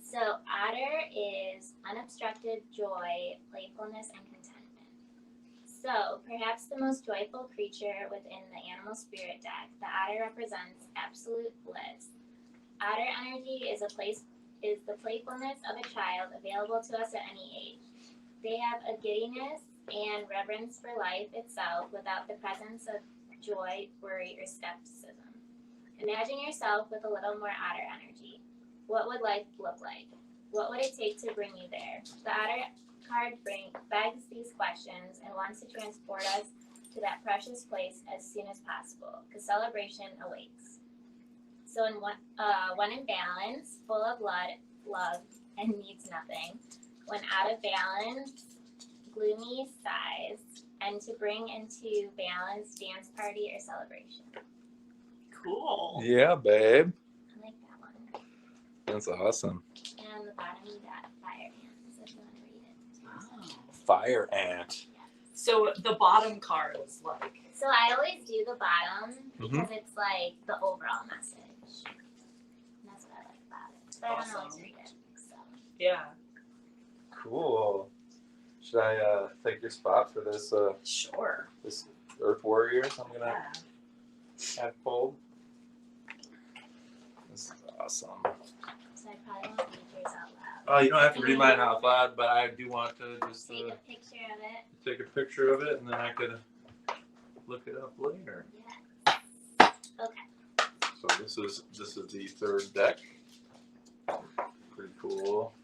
So otter is unobstructed joy, playfulness, and contentment. So perhaps the most joyful creature within the animal spirit deck, the otter represents absolute bliss. Otter energy is the playfulness of a child available to us at any age. They have a giddiness and reverence for life itself without the presence of joy, worry, or skepticism. Imagine yourself with a little more otter energy. What would life look like? What would it take to bring you there? The otter card begs these questions and wants to transport us to that precious place as soon as possible, because celebration awaits. So when in balance, full of love, and needs nothing. When out of balance, gloomy sighs, and to bring into balance, dance party or celebration. Cool. Yeah, babe. I like that one. That's awesome. And on the bottom you got fire ants, if you want to read it. Wow. Fire ant. So the bottom card is like. So I always do the bottom because it's like the overall message. And that's what I like about it. But I don't always Awesome. read it. So Yeah. Cool. Should I take your spot for this Sure. this Earth Warriors? I'm gonna Yeah. have pulled. This is awesome. I probably won't read yours out loud. Oh, you don't have to read mine out loud, but I do want to just Take a picture of it. take a picture of it, and then I could look it up later. Yes. Okay. So this is the third deck. Pretty cool.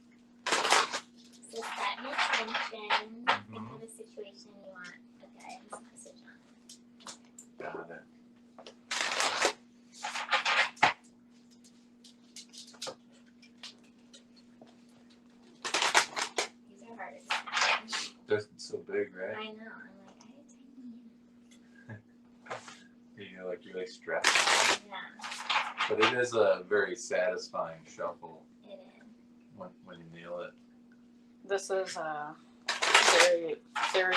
So set an intention. Think Mhm. of a situation you want a guidance message on. Got it. These are harder to find. They're so big, right? I know. I'm like, I had tiny. You're like really stressed. Yeah, But it is a very satisfying shuffle it is. when you nail it. This is very, very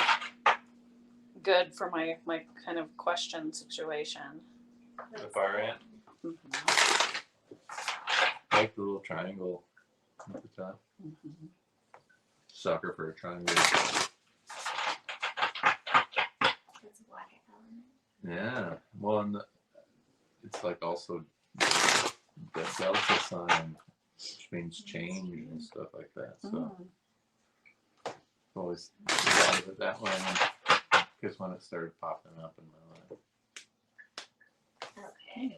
good for my kind of question situation. The fire ant. Mhm. I like the little triangle at the top. Mhm. Sucker for a triangle. It's water element. Yeah. Well, and it's it's like also the Delta sign, which means change and stuff like that. So always thought of it that way because when it started popping up in my life. Okay.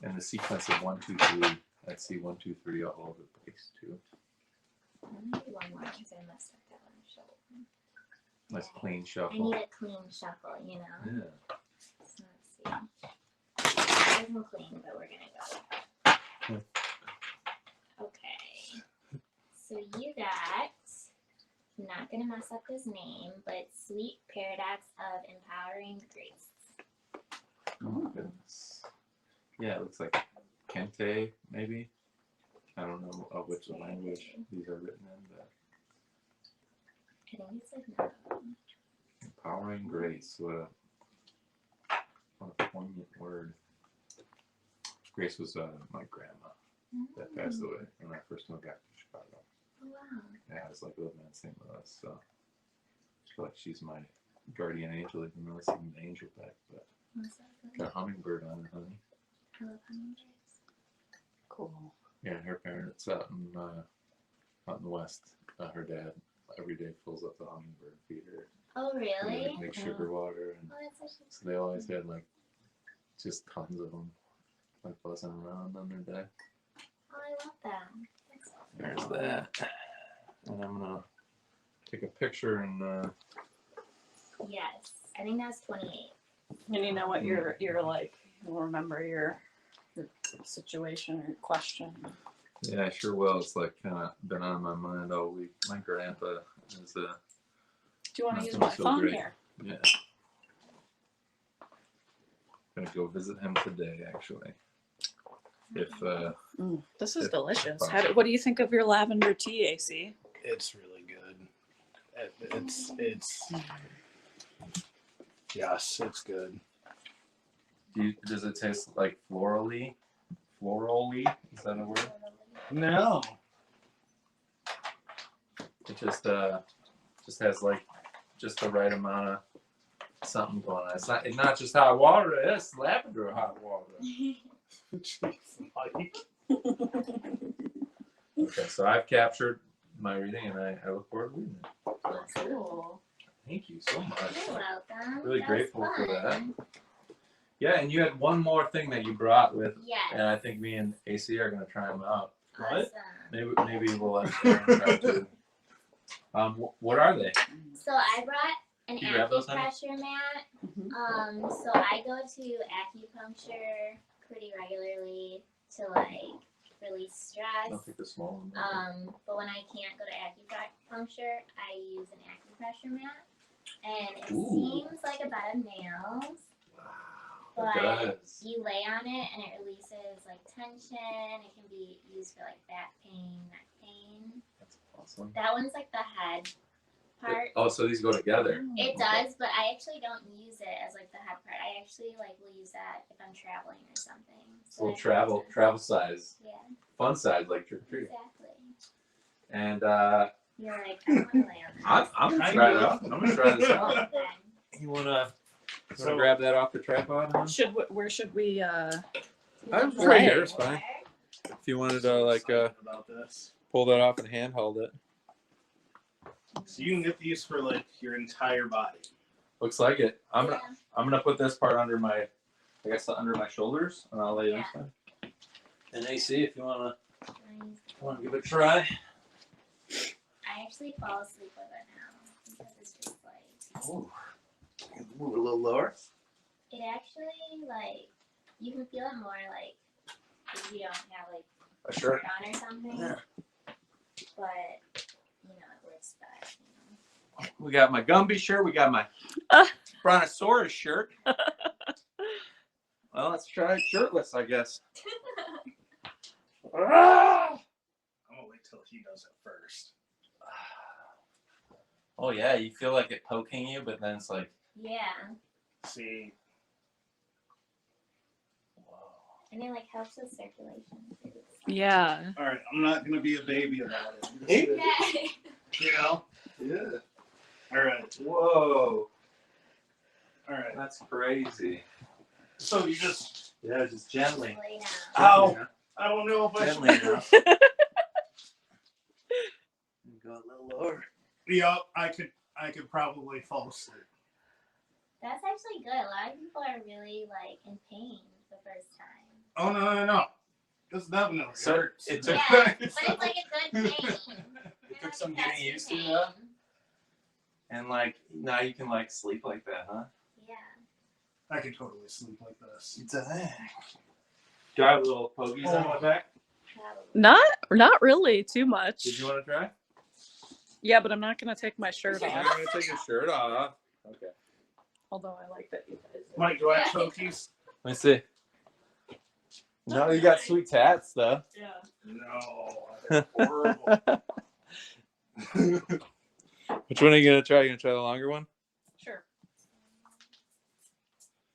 And the sequence of 1, 2, 3, I'd see 1, 2, 3 all over the place too. Let me do one more because I messed up that one. Nice clean I shuffle. need a clean shuffle, you know. Yeah. So let's see. It isn't clean, but we're gonna go. Okay. So you got. I'm not gonna mess up his name, but Sweet Paradox of Empowering Grace. Oh my goodness. Yeah, it looks like Kente, maybe. I don't know of which language these are written in, but I think it's like no. empowering grace. What a poignant word. Grace was my grandma that passed away when I first moved back to Chicago. Oh, wow. Yeah, I was like living in St. Louis, so I feel like she's my guardian angel, even though it's an angel back, but What's that? got a hummingbird on her, honey. I love hummingbirds. Cool. Yeah, her parents out in the West, her dad every day fills up the hummingbird feeder. Oh, They really? like make sugar water, and Oh, that's such a so they always had like just tons of them, like buzzing around on their deck. Oh, I love that. That's There's that, and I'm gonna take a picture and Yes. I think that's 28. And you know what you're like. You'll remember your situation or your question. yeah, I sure will. It's like kind of been on my mind all week. My grandpa is Do you want to That use sounds my so phone great. here? yeah. Gonna go visit him today, actually. If This is If delicious. possible. What do you think of your lavender tea, AC? It's really good. It's yes, it's good. does it taste like florally? Florally? Is that a word? No. It just has like just the right amount of something going on. It's not just hot water. It's lavender hot water. Jeez, Mike. Okay, so I've captured my reading, and I look forward to reading it. Cool. Thank you so much. You're welcome. Really That grateful was for fun. that. Yeah, and you had one more thing that you brought with, Yes. and I think me and AC are gonna try them out. What? Awesome. Maybe we'll let Erin try too. What are they? So I brought an You grab those, honey? acupressure mat. Mhm. So I go to acupuncture pretty regularly to like release stress. I'll take the small one. But when I can't go to acupuncture, I use an acupressure mat, and it Ooh. seems like a bed of nails. Wow, But it does. you lay on it and it releases like tension. It can be used for like back pain, neck pain. That's awesome. That one's like the head part. Oh, so these go together. It does, but I actually don't use it as like the head part. I actually like will use that if I'm traveling or something. It's a little travel size, Yeah, fun size, like trick or treat. exactly. And You're like, I want to lay on that. I'm gonna try it out. I'm gonna try this out. Okay. You wanna So- grab that off the tripod? Huh? Where should we? I'm Right right here, here. It's fine. If you wanted to So excited about this. pull that off and handheld it. So you can get these for like your entire body. Looks like it. I'm Yeah. gonna put this part under my shoulders, and I'll lay this one. And AC, if you wanna give it a try. I actually fall asleep with it now because it's just like Ooh. Move it a little lower. it actually like you can feel it more like if you don't have like A shirt. on or something. Yeah. But you know it works best. You know. We got my Gumby shirt. We got my Brontosaurus shirt. Well, let's try it shirtless, I guess. Ah! I'm gonna wait till he does it first. Oh yeah, you feel like it poking you, but then it's like, Yeah, See, whoa. and it like helps with circulation too. Yeah. all right, I'm not gonna be a baby about it. Okay. You know. Yeah. All right. Whoa. All right. That's crazy. So you just Yeah, just gently. Lay down. Ow! I don't know if I Gently should. enough. Go a little lower. Yep, I could probably fall asleep. That's actually good. A lot of people are really like in pain the first time. Oh no. This definitely So hurts. it took- Yeah, but it's like a good pain. It took some getting used to that. And like now you can like sleep like that, huh? Yeah. I could totally sleep like this. Do I have little pogies on my back? Probably. Not really too much. Did you want to try? Yeah, but I'm not gonna take my shirt You're off. gonna take your shirt off. Okay. Although I like that you guys do. Mike, do I have pokies? Let me see. No, you got sweet tats though. Yeah. No, they're horrible. Which one are you gonna try? You gonna try the longer one? Sure.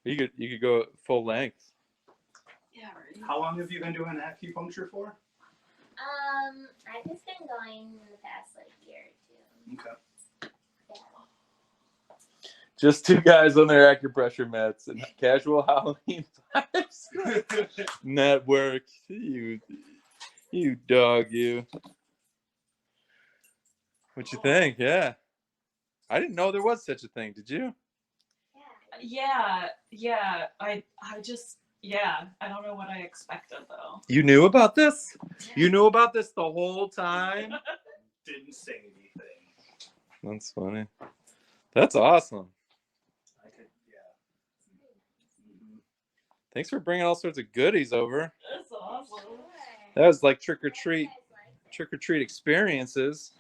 You could go full length. Yeah, right. How long have you been doing acupuncture for? I've just been going the past like year or two. Okay. Yeah. Just two guys on their acupressure mats and casual Halloween vibes. Network. You dog, you. What you think? Yeah. I didn't know there was such a thing. Did you? Yeah. I just I don't know what I expected though. You knew about this? You knew about this the whole time? Didn't say anything. That's funny. That's awesome. I could, yeah. Thanks for bringing all sorts of goodies over. That's awesome. That was like trick or treat experiences.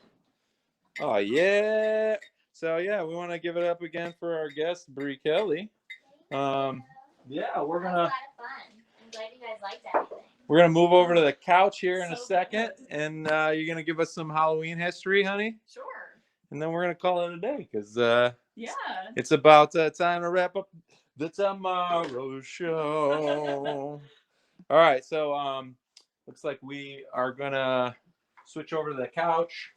Oh yeah. So yeah, we want to give it up again for our guest Bree Kelly. Yeah, we're That was a gonna lot of fun. I'm glad you guys liked everything. we're gonna move over to the couch here in a So second, good. and you're gonna give us some Halloween history, honey, Sure. and then we're gonna call it a day because Yeah. it's about time to wrap up the tomorrow show. All right, so looks like we are gonna switch over to the couch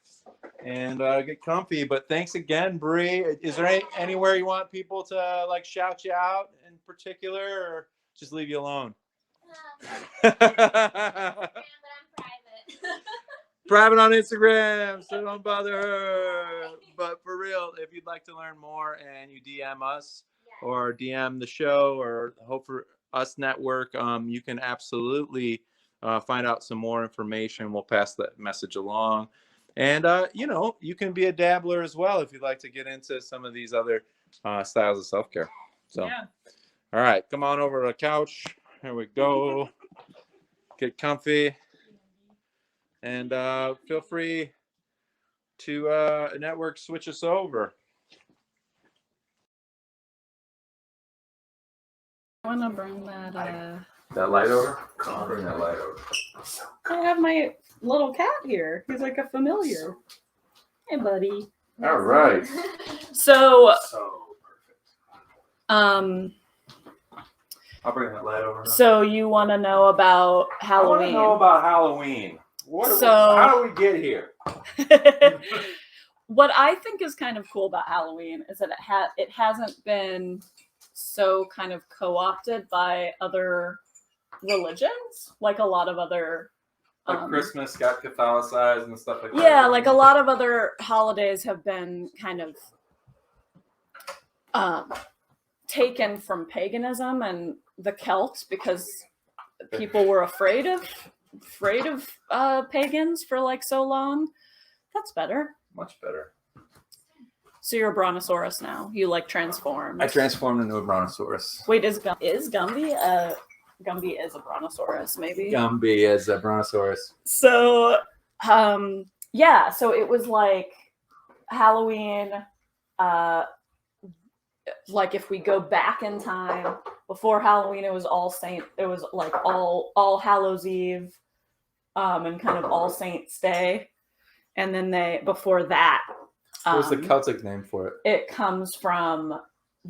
and get comfy. But thanks again, Bree. Is there anywhere you want people to like shout you out in particular, or just leave you alone? But I'm private. Private on Instagram, so don't bother her. But for real, if you'd like to learn more and you DM us Yeah. or DM the show or Hope for Us Network, you can absolutely find out some more information. We'll pass that message along. And, you can be a dabbler as well if you'd like to get into some of these other styles of self-care. So, Yeah. all right, come on over to the couch. Here we go. Get comfy. And feel free to network switch us over. I want to bring that. That light over? I'll bring that light over. I have my little cat here. He's like a familiar. Hey, buddy. All right. So, So perfect. I'll bring that light over. so you want to know about I want to Halloween? know about Halloween. So- how do we get here? What I think is kind of cool about Halloween is that it hasn't been so kind of co-opted by other religions, like a lot of other. Like Christmas got Catholicized and stuff like that. Yeah, like a lot of other holidays have been kind of taken from paganism and the Celts because people were afraid of pagans for like so long. That's better. Much better. So you're a brontosaurus now. You like transformed. I transformed into a brontosaurus. Wait, is Gumby Gumby is a brontosaurus, maybe? Gumby is a brontosaurus. So, yeah, so it was like Halloween, like if we go back in time, before Halloween, it was it was like all Hallows Eve, and kind of All Saints Day. And then before that, What was the Celtic name for it? it comes from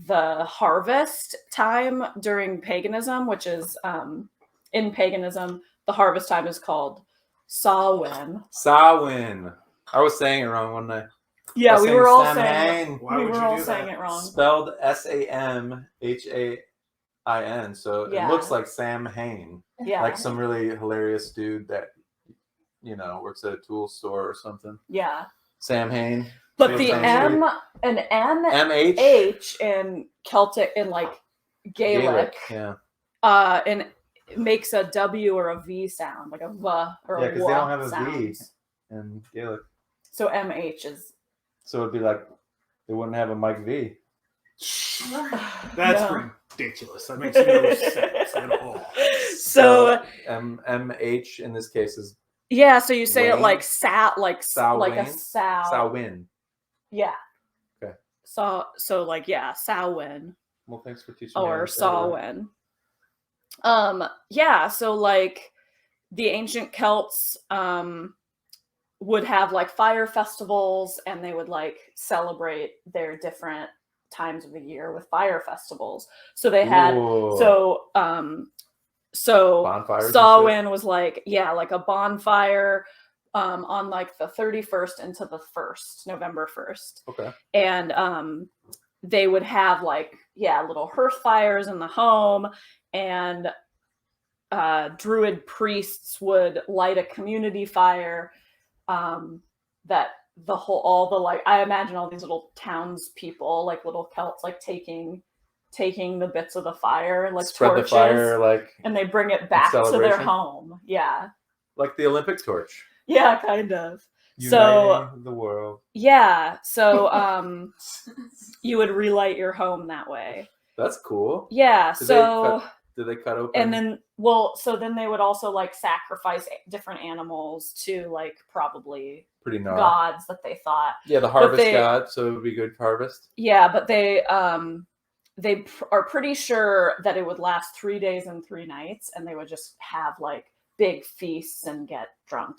the harvest time during paganism, which is in paganism, the harvest time is called Samhain. Samhain. I was saying it wrong one night. Yeah, I we was were all Samhain. saying Why we would were you all do saying that? it wrong. Spelled SAMHAIN. I-N, so Yeah. it looks like Sam Hain. Yeah. Like some really hilarious dude that, works at a tool store or something. Yeah. Sam Hain. But Feels the fancy. an M-H. H in Celtic, in like Gaelic, Yeah. and it makes a W or a V sound, like a V or Yeah, a because W they don't have a sounds. V in Gaelic. So MH is. So it'd be like they wouldn't have a Mike V. That's No. ridiculous. That makes no sense at all. So M-H in this case is yeah, so you say it Wayne? like sat, like Samhain? a sow. Samhain. Yeah. Okay. So like yeah, Samhain Well, thanks for teaching me. how or to say that. Samhain. Yeah, so like the ancient Celts would have like fire festivals, and they would like celebrate their different times of the year with fire festivals. So they had Ooh. so Bonfires and shit? Samhain was like like a bonfire on like the 31st into the 1st, November 1st. Okay. And they would have like little hearth fires in the home, and druid priests would light a community fire that all the like, I imagine all these little townspeople, like little Celts, like taking the bits of the fire, like Spread torches, the fire, like, and they bring it back to their celebration? home. Yeah. like the Olympic torch. Yeah, kind of. Uniting the world. Yeah. So you would relight your home that way. That's cool. Yeah. Did they cut open? And then then they would also like sacrifice different animals to like probably pretty gnarly. gods that they thought. Yeah, the harvest god, so it would be good harvest. Yeah, but they are pretty sure that it would last 3 days and 3 nights, and they would just have like big feasts and get drunk.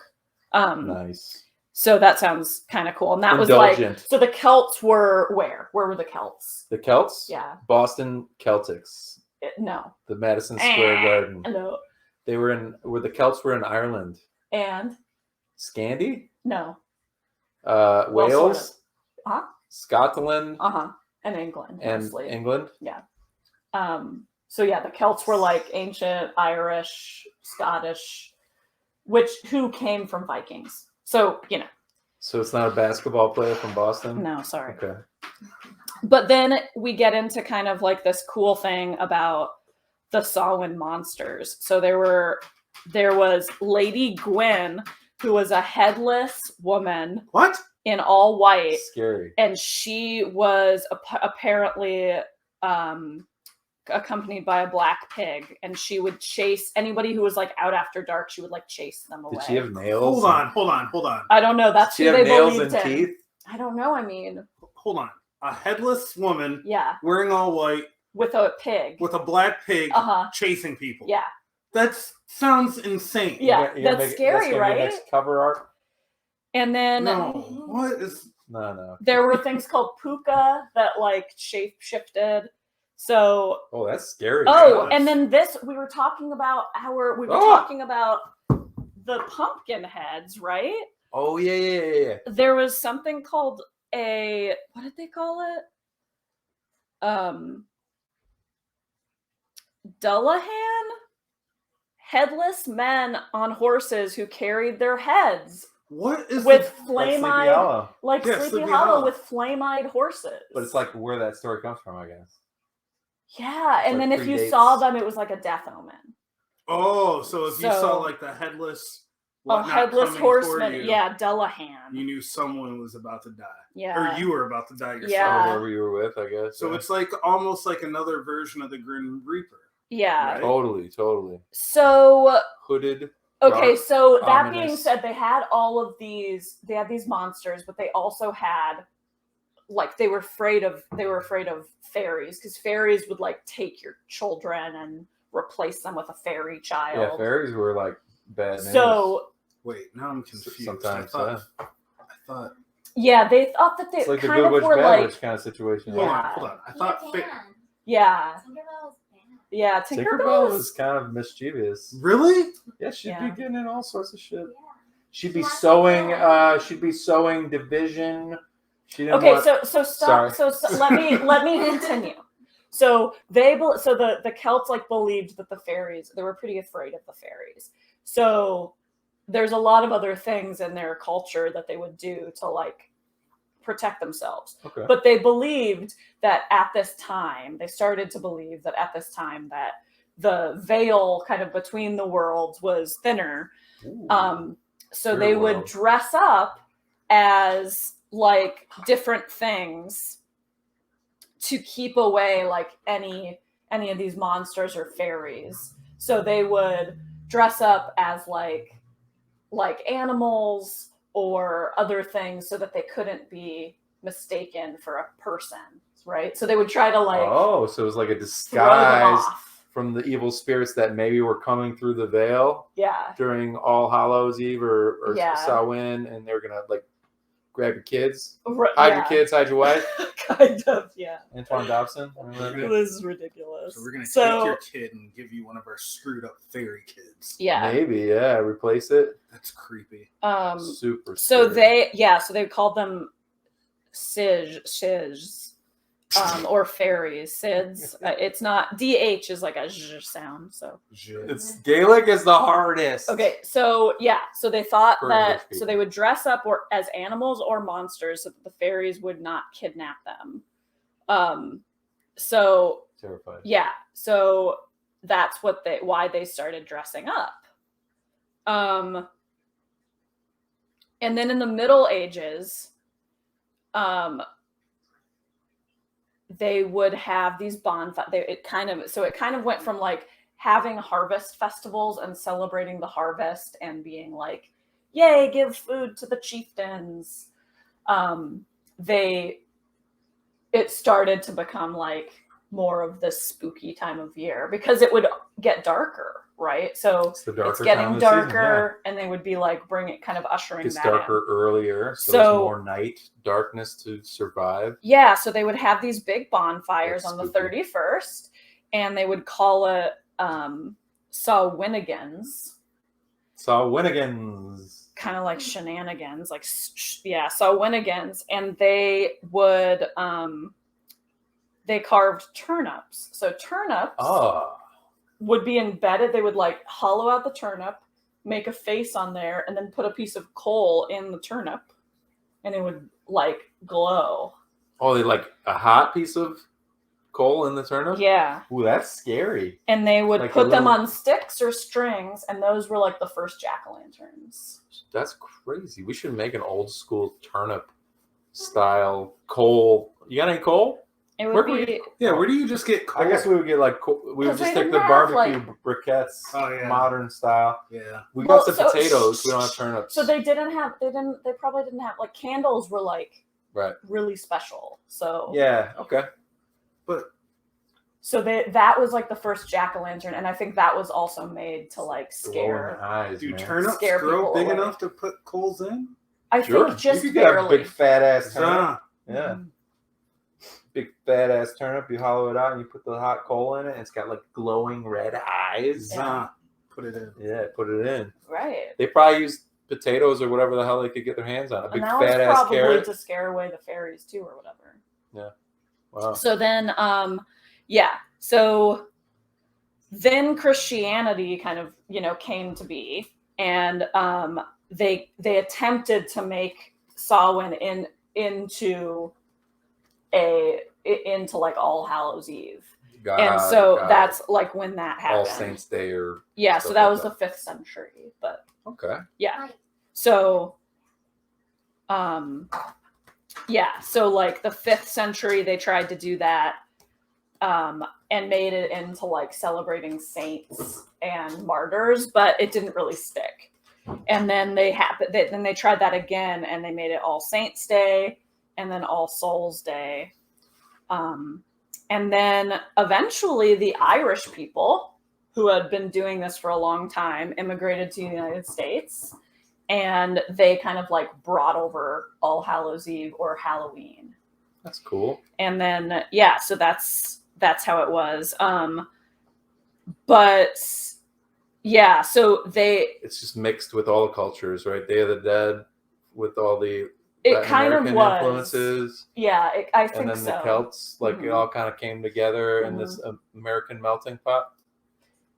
Nice. So that sounds kind of cool. And that Indulgent. was like, so the Celts were where? Where were the Celts? The Celts? Yeah. Boston Celtics. No. The Madison Square Garden. No. They were the Celts were in Ireland. And? Scandi? No. Wales? Sort of. Uh-huh. Scotland? Uh-huh. And England. And mostly. England? Yeah. So yeah, the Celts were like ancient Irish, Scottish, who came from Vikings. So, So it's not a basketball player from Boston? No, sorry. Okay. But then we get into kind of like this cool thing about the Samhain monsters. So there was Lady Gwyn, who was a headless woman. What? In all white. Scary. And she was apparently accompanied by a black pig, and she would chase anybody who was like out after dark. She would like chase them away. Did she have nails? Hold on. I don't know. That's Did she who have they nails believed and in. teeth? I don't know. I mean, Hold on. A headless woman yeah, wearing all white with a pig, with a black pig chasing people. Yeah. That sounds insane. Yeah, that's scary, that's right? Next cover art? And then No. What is... No. there were things called puka that like shape shifted. So Oh, that's scary. Oh, and then we were talking about talking about the pumpkin heads, right? Oh yeah. There was something called what did they call it? Dullahan? Headless men on horses who carried their heads. What is with Like Sleepy flame-eyed, Hollow. like Sleepy Hollow with flame-eyed horses. But it's like where that story comes from, I guess. Yeah, and like then if you predates. saw them, it was like a death omen. Oh, so if you saw like the headless headless coming horseman, toward you, yeah, Dullahan. you knew someone was about to die. Yeah. Or you were about to die yourself. Yeah. Whoever you were with, I guess. So it's like almost like another version of the Grim Reaper. Yeah. Right? Totally. So Hooded. okay, dark, so that ominous. being said, they had they had these monsters, but they also had like they were afraid of fairies, because fairies would like take your children and replace them with a fairy child. Yeah, fairies were like bad news. So wait, now I'm confused. Sometimes, I thought yeah, they thought that they it's like the kind good of witch, were bad like witch kind of situation. Yeah. hold on. I thought yeah. Tinkerbell was bad. Yeah, Tinkerbell was kind of mischievous. Really? Yeah, she'd Yeah. be getting in all sorts of shit. Yeah. She'd be Lots of sewing. fun. She'd be sewing division. She didn't Okay, want, so stop. Sorry. So let me continue. So so the Celts like believed that the fairies, they were pretty afraid of the fairies. So there's a lot of other things in their culture that they would do to like protect themselves. Okay. But they believed that at this time, they started to believe that at this time that the veil kind of between the worlds was thinner. Ooh. So Spirit they would world. dress up as like different things to keep away like any of these monsters or fairies. So they would dress up as like animals or other things so that they couldn't be mistaken for a person, right? So they would try to like Oh, so it was like a throw them disguise off. from the evil spirits that maybe were coming through the veil Yeah. during All Hallows Eve or Yeah. Samhain, and they're gonna like grab your kids, Hide hide your kids, hide your wife. Kind of, yeah. Antoine Dobson. Remember that? This is ridiculous. So we're gonna So- take your kid and give you one of our screwed up fairy kids. Yeah. Maybe, yeah. Replace it. That's creepy. Super. So scary. they called them shiz, or fairies, sids. It's not DH is like a zh sound. So It's Gaelic is the hardest. okay, so yeah, so they thought For that English so they would dress up or as animals or monsters so that the fairies would not kidnap them. So Terrified. yeah, so that's why they started dressing up. And then in the Middle Ages, they would have these bonfires. It kind of went from like having harvest festivals and celebrating the harvest and being like, yay, give food to the chieftains. It started to become like more of this spooky time of year because it would get darker, right? So It's the darker it's time getting of the season, darker, and they would be like kind of ushering Gets that darker in. earlier, so So- there's more night darkness to survive. Yeah, so they would have these big bonfires That's on the spooky. 31st, and they would call it Sawinigans, So Winnigans. kind of like shenanigans, like Sawinigans, and they would they carved turnips. So turnips Oh. would be embedded. They would like hollow out the turnip, make a face on there, and then put a piece of coal in the turnip, and it would like glow. Oh, they like a hot piece of coal in the turnip? Yeah. Ooh, that's scary. And they would Like a put them little- on sticks or strings, and those were like the first jack-o'-lanterns. That's crazy. We should make an old school turnip style coal. You got any coal? It Where would do we be Yeah, where do you just get coal? I guess we would get like we would 'Cause just they take the didn't have, barbecue briquettes, Oh, yeah. modern style. Yeah. We Well, got some so- potatoes. We don't have turnips. so they probably didn't have like candles were like right. really special. So Yeah. Okay. But so that was like the first jack-o'-lantern, and I think that was also made to like Glowing scare. eyes, do man. turnips Scare grow people big away. enough to put coals in? I Sure. think just you could get a barely. big fat ass turnip. Ah, Yeah. Mhm. Big fat ass turnip. You hollow it out and you put the hot coal in it. And it's got like glowing red eyes. ah, put it in. Yeah. Put it in. Right. They probably use potatoes or whatever the hell they could get their hands on. A big And that was fat ass probably carrot. to scare away the fairies too, or whatever. Wow. So then, so then Christianity kind of, came to be, and they attempted to make Samhain into like All Hallows Eve, and so God. that's like when that All happened. Saints Day or Yeah, stuff so that like was that. the 5th century, but okay. yeah. So, so like the 5th century, they tried to do that, and made it into like celebrating saints and martyrs, but it didn't really stick. And then then they tried that again, and they made it All Saints Day, and then All Souls Day, and then eventually the Irish people, who had been doing this for a long time, immigrated to the United States. And they kind of like brought over All Hallows Eve or Halloween. That's cool. And then, so that's how it was. But so It's just mixed with all the cultures, right? Day of the Dead with all the It Latin kind of American was. influences, Yeah, I and think then so. the Celts, like it Mhm. all kind of came together in this American melting pot.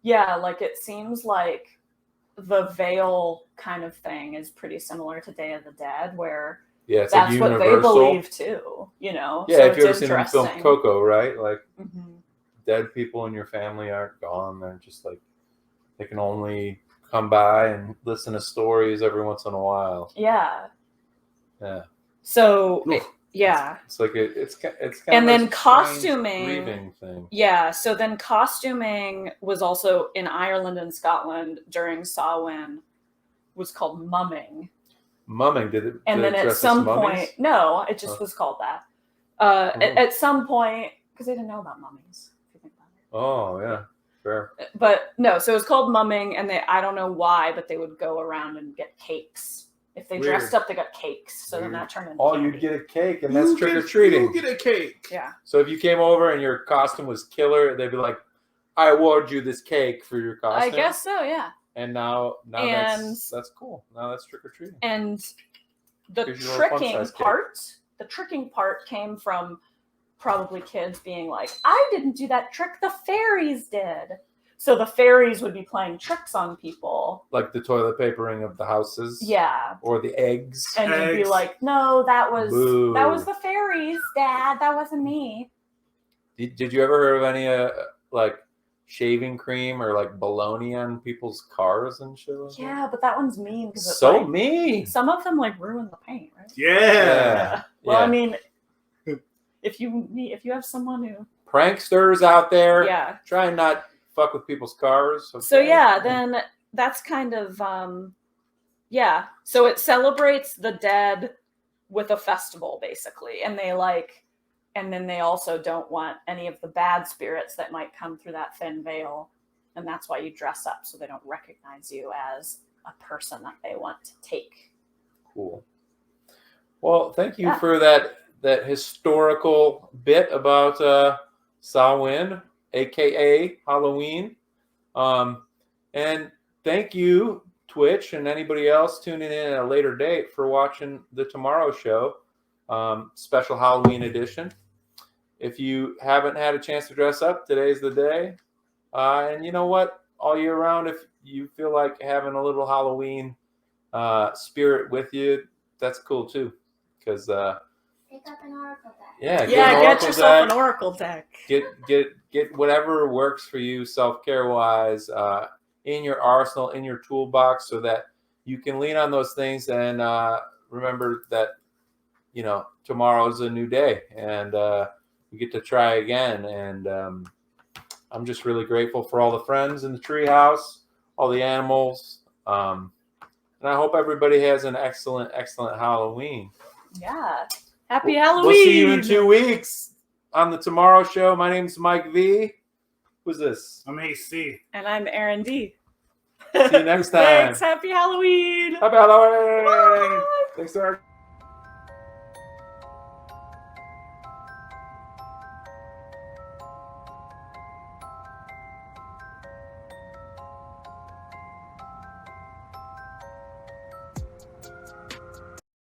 Yeah, like it seems like the veil kind of thing is pretty similar to Day of the Dead, where Yeah, it's that's like what they universal. believe too, you know? Yeah, So if you ever it's seen the film interesting. Coco, right? Like Mhm. dead people in your family aren't gone. They're just like, they can only come by and listen to stories every once in a while. Yeah. Yeah. So, Oof. yeah. It's like it's kind And of then a strange costuming. grieving thing. Yeah, so then costuming was also in Ireland and Scotland during Samhain, was called mumming. Mumming, did it? And then at dress as some mummies? point, no, it just was called that. At some point, because they didn't know about mummies, if you think about it. Oh yeah, fair. But no, so it was called mumming, and I don't know why, but they would go around and get cakes. If they dressed up, they got cakes. So then that turned into Oh, candy. you'd get a cake, and that's trick or treating. You get a cake. Yeah. So if you came over and your costume was killer, they'd be like, "I award you this cake for your costume." I guess so, yeah. And now And- that's cool. Now that's trick or treating. And the Gives you a little tricking fun-sized part came from probably kids being like, I didn't do that trick, the fairies did. So the fairies would be playing tricks on people. Like the toilet papering of the houses. Yeah. Or the eggs. And you'd be like, no, that was the fairies, Dad. That wasn't me. Did you ever hear of any like shaving cream or like bologna on people's cars and shit? Like Yeah, but that one's mean because it's so like, mean. Some of them like ruin the paint, right? Yeah. Well, Yeah. I mean, if you have someone who Pranksters out there, yeah, try and not fuck with people's cars. Okay? So yeah, then that's kind of yeah. So it celebrates the dead with a festival basically, and then they also don't want any of the bad spirits that might come through that thin veil, and that's why you dress up so they don't recognize you as a person that they want to take. Cool. Well, thank you for that historical bit about Samhain, aka Halloween. And thank you, Twitch, and anybody else tuning in at a later date for watching the Tomorrow Show, special Halloween edition. If you haven't had a chance to dress up, today's the day. And you know what? All year round, if you feel like having a little Halloween spirit with you, that's cool too. Because pick up an oracle deck. Yeah, get yourself an oracle deck. Get whatever works for you self-care wise in your arsenal, in your toolbox, so that you can lean on those things and remember that tomorrow is a new day and we get to try again. And I'm just really grateful for all the friends in the treehouse, all the animals, and I hope everybody has an excellent Halloween. Yeah. Happy Halloween. We'll see you in 2 weeks on the Tomorrow Show. My name's Mike V. Who's this? I'm AC. And I'm Erin D. See you next time. Thanks. Happy Halloween. Happy Halloween. Bye. Thanks, sir.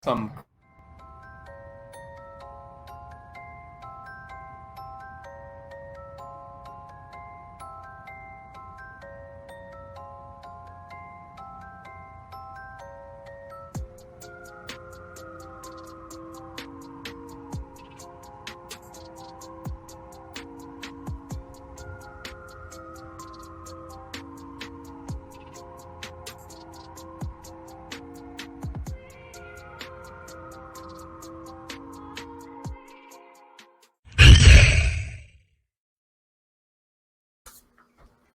Some